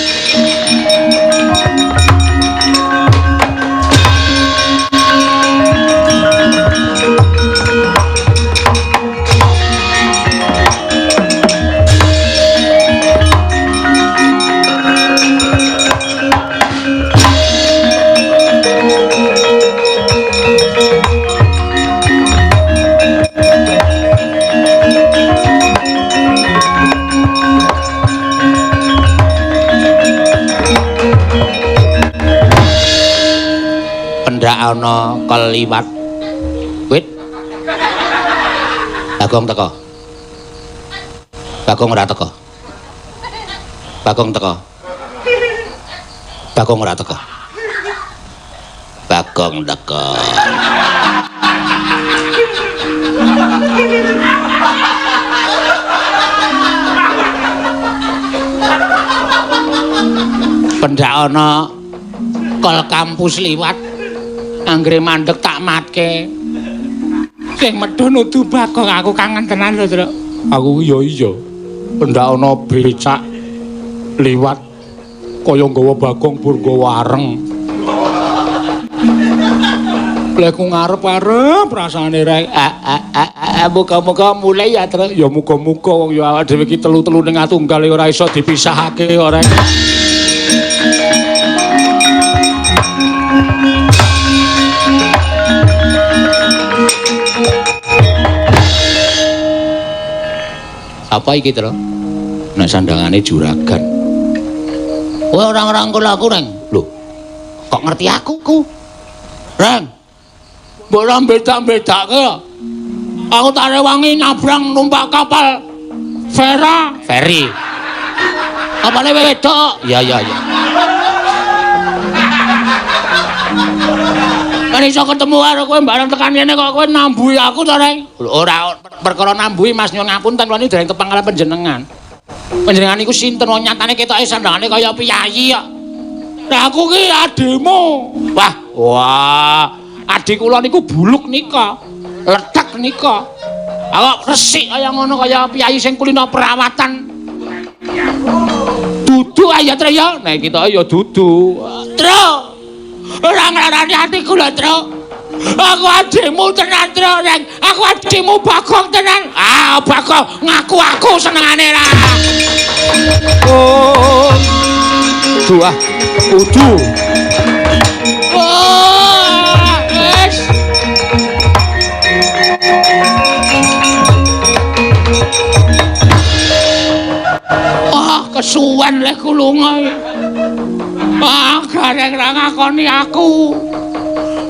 ana keliwat. Wit. Bagong teko. Bagong ora teko. Bagong teko. Bagong ora teko. Bagong teko. Pendak ana kol kampus liwat anggere mandeg tak matke sing medhu nudu Bagong aku kangen tenan lho Tru. Aku iya pendak ana becak liwat kaya nggawa Bagong pur nggawa areng lek ku ngarep-arep rasane rek muga-muga mulai ya Tru. Ya muga-muga wong ya awake dhewe iki telu-telu ning atunggal ora iso dipisahake ora. Apa iki, Tru? Nek sandangane juragan. Kowe ora ngrangkul aku, Reng. Lho, kok ngerti aku, ku? Reng. Mbok ora bedak-bedake. Aku tak rewangi nyabrang numpak kapal ferry. Kapale wedok. Iya. Kan iso ketemu karo kowe bareng tekan kene kok kowe nambuhi aku to, Reng? Ora perkara nambuhi Mas nyuwun ngapunten kula niki dereng tepang kaliyan panjenengan. Panjenengan niku sinten wong nyatane ketoke sandangane kaya piyayi kok. Lah aku ki adikmu. Wah, adik kula niku buluk nika. Letek nika. Awak resik kaya ngono kaya piyayi sing kulino perawatan. Dudu ayo Tru ya. Nek kita ya dudu. Tru. Ora nglarani atiku lho, Tru. Aku adikmu tenan, Tru. Aku adikmu Bagong tenan. Bagong ngaku aku senengane ra. Oh. Duh, udu. Wes. Kesuwen lek ku lunga. Gareng ra ngakoni aku.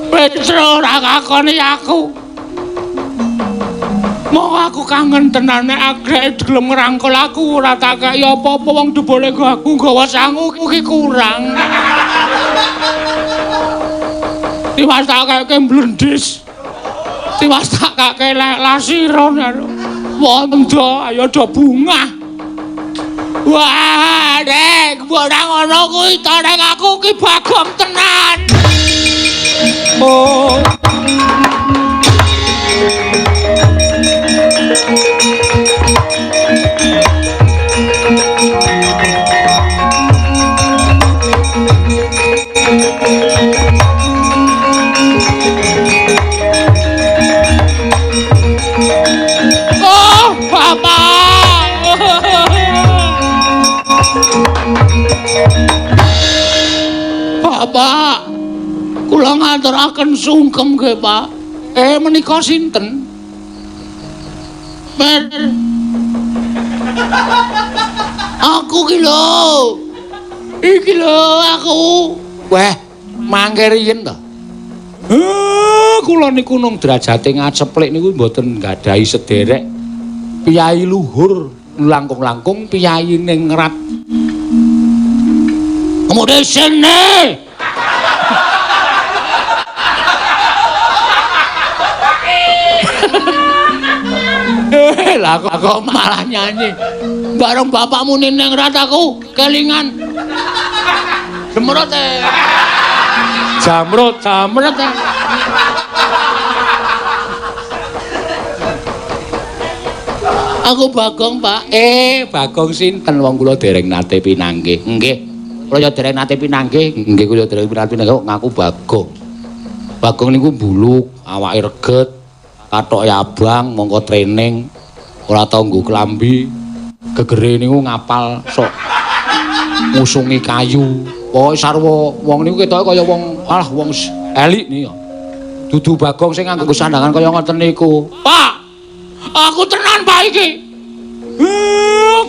Petro ra ngakoni aku. Mong aku kangen tenan nek agrek gelem ngrangkul aku ora tak kaya apa-apa wong debole aku nggawa sangu iki kurang. Tiwas tak kake mblendis. Tiwas tak kake lasiron. Wondo ayo do bungah. Wah, Rek, ora ngono kuwi to Rek aku ki Bagong tenan. Oh. Oh, Bapak. Bapak, kula ngaturaken sungkem nggih, Pak. Menika sinten? Aku ki lho. Iki lho aku. Weh, mangke riyen to. Kula niku nung derajate ngaceplik niku mboten nggadahi sederek piyayi luhur langkung-langkung piyayi ning Ngerat. Kemudian sini. Lah kok malah nyanyi. Bareng bapakmu ning Ngerat aku kelingan. Demrot Jamrut. Aku Bagong, Pak. Bagong sinten wong kula dereng nate pinanggih. Nggih. Kula ya dereng nate pinanggih. Nggih kula dereng nate pinanggih ngaku Bagong. Bagong niku buluk, awake reget, kathok abang, mongko training, ora tau nggo klambi. Gegere niku ngapal sok ngusungi kayu. Pokoke sarwa wong niku ketoke kaya wong wong elik nika. Dudu Bagong sing nganggo sandangan kaya ngoten niku. Pak, aku tenan Pak iki.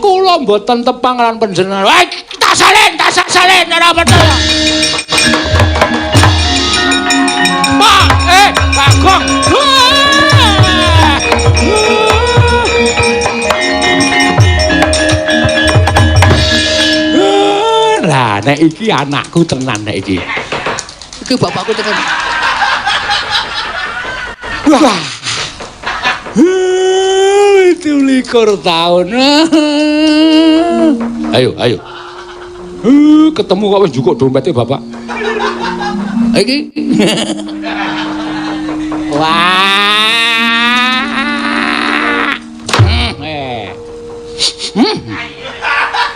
Kula mboten tepang lan panjenengan. Wah, tak salin ora percaya. Bapak, Bagong. Lah, nek iki anakku tenan nek iki. Iki bapakku tekan. Wah. 17 tahun. Ayo. Ketemu kok wis njukuk dompete bapak. Iki. Wah.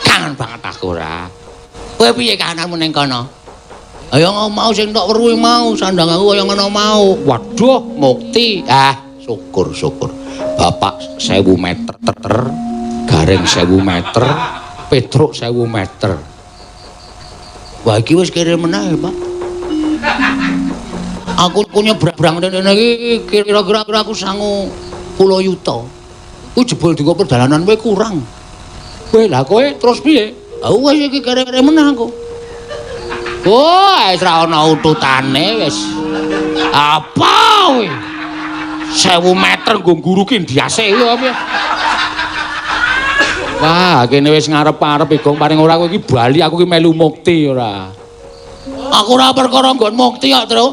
Kangen banget aku ora. Kowe piye kahananmu ning kono? Ayo mau sing tok weruh mau sandang aku kaya ngono mau. Waduh, Mukti. Syukur. Bapak 1000 meter, Gareng 1000 meter, Petruk 1000 meter. Wah iki wis kere meneh, Pak. Aku nyebrang rene iki kira-kira aku 90 yuta. Ku jebul dienggo perjalanan wae kurang. Kowe lah kowe terus piye? Aku wis iki kere-kere meneh aku. Wis ra ana ututane wis. Apa kowe? 1000 meter nggo nguruki ndiase iki apa? Wah, kene wis ngarep-arep Gong paring ora kowe iki bali aku iki melu Mukti ora. Aku ora perkara nggon Mukti kok, Tru.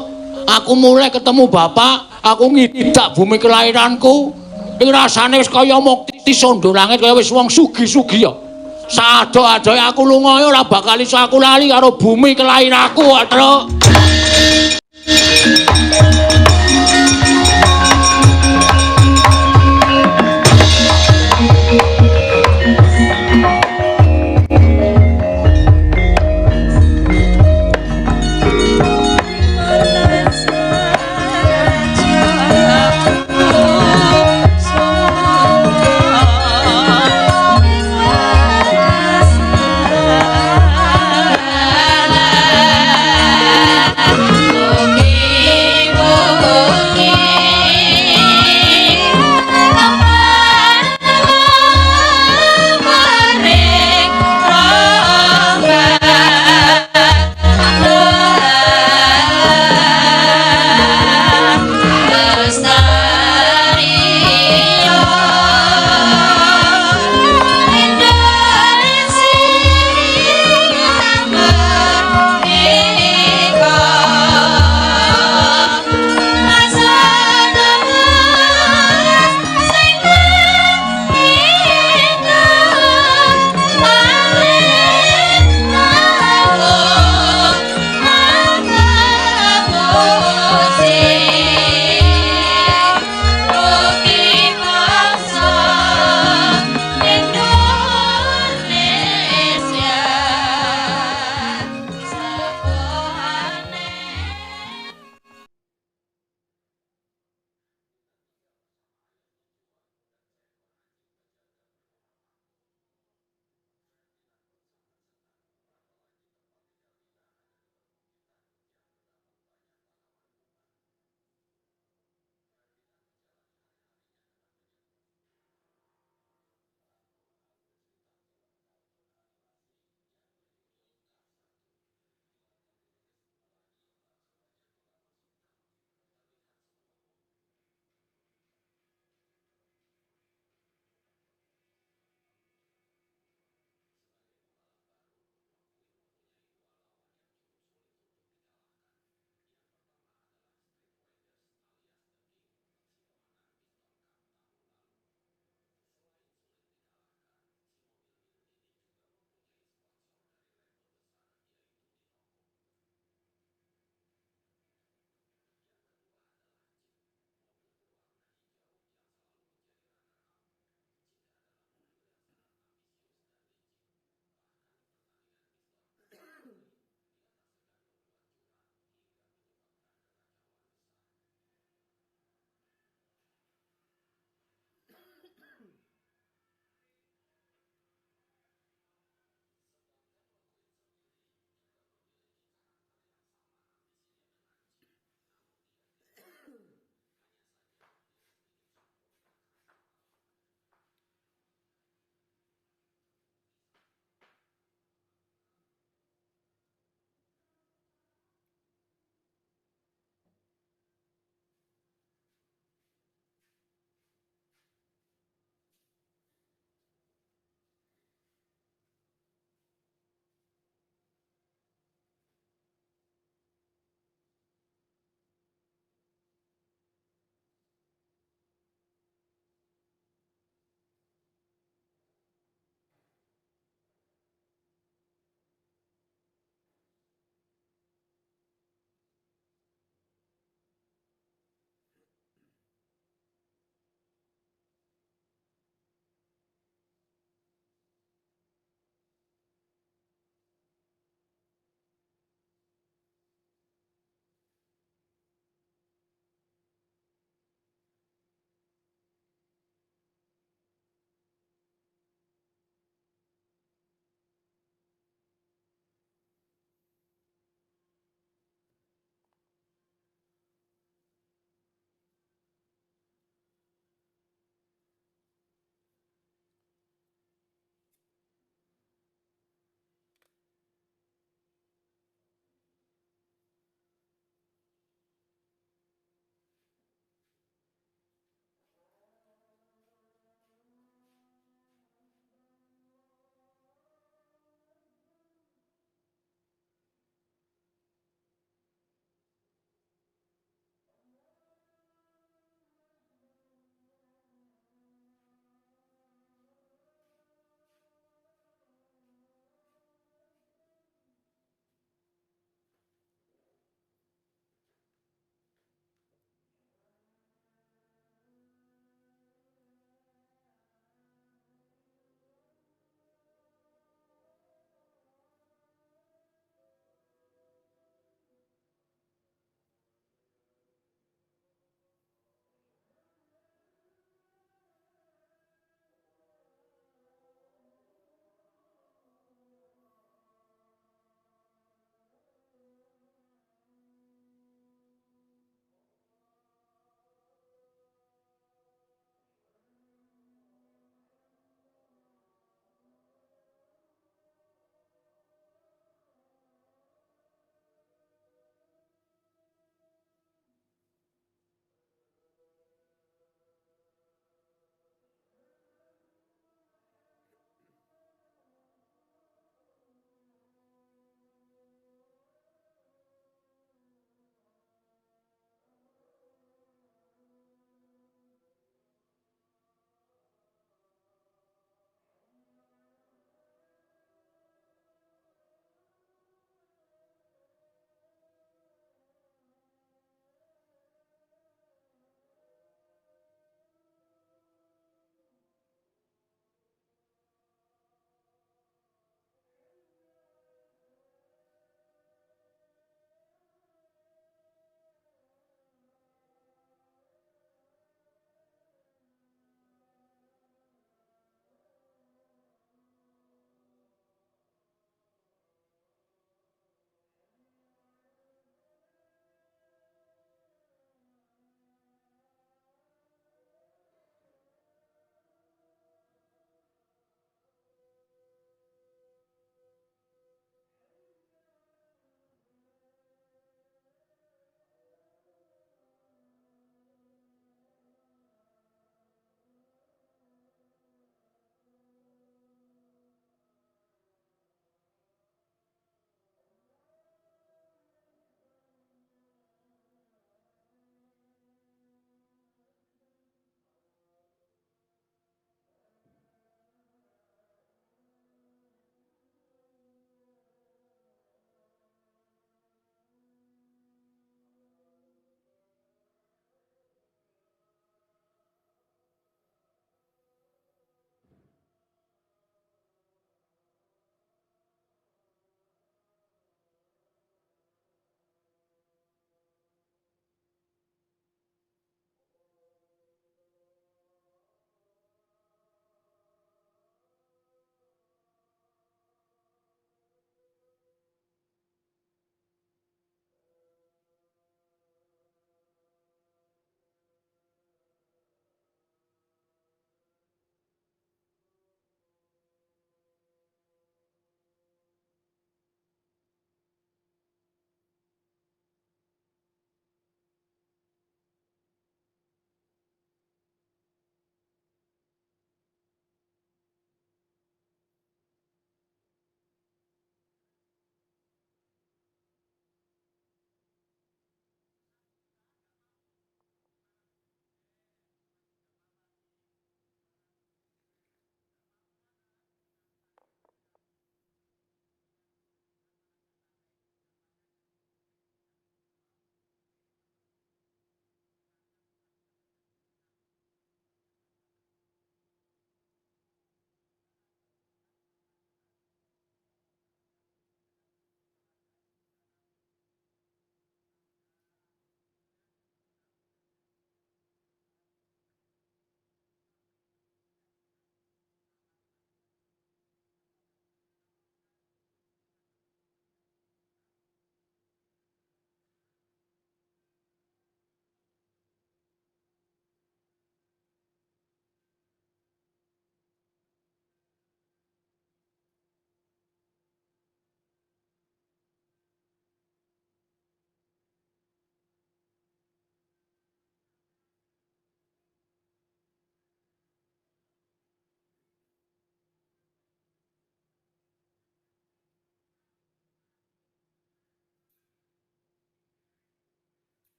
Aku mulai ketemu bapak, aku ngidak bumi kelahiranku. Iki rasane wis kaya Mukti sondo langit kaya wis wong sugih-sugih ya. Sado-adohe aku lunga ora bakal iso aku lali karo bumi kelahiranku, Tru.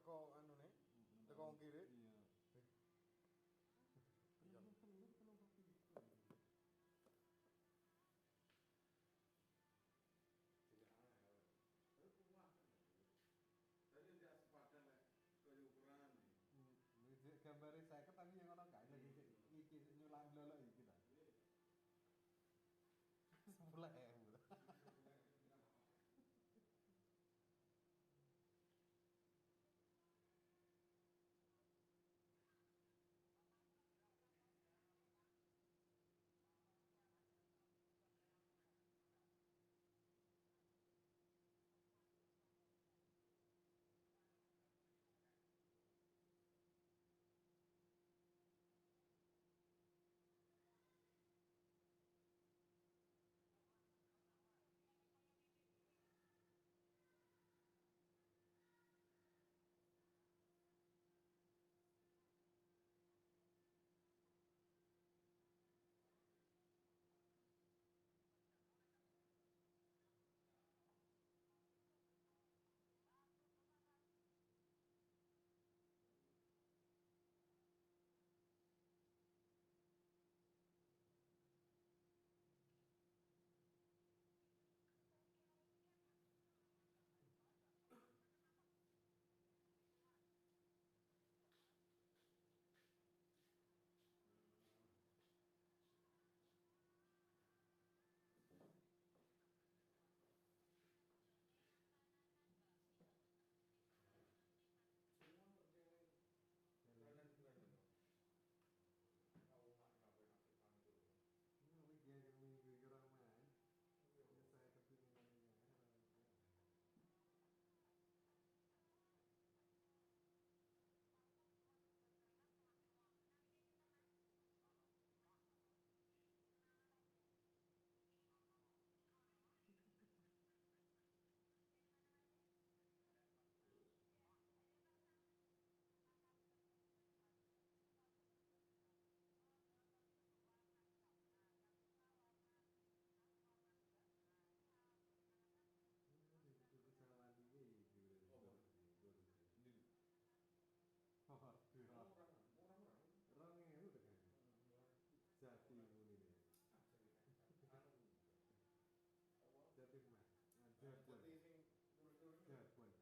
teko anune, teko wong kiri. Iya. Iya. Gambare 50 tapi yang ngono gak lagi iki nyulang lolo iki ta. 10.000. Jati muni ne. Jati mas. Jati sing turun-turun. Jati.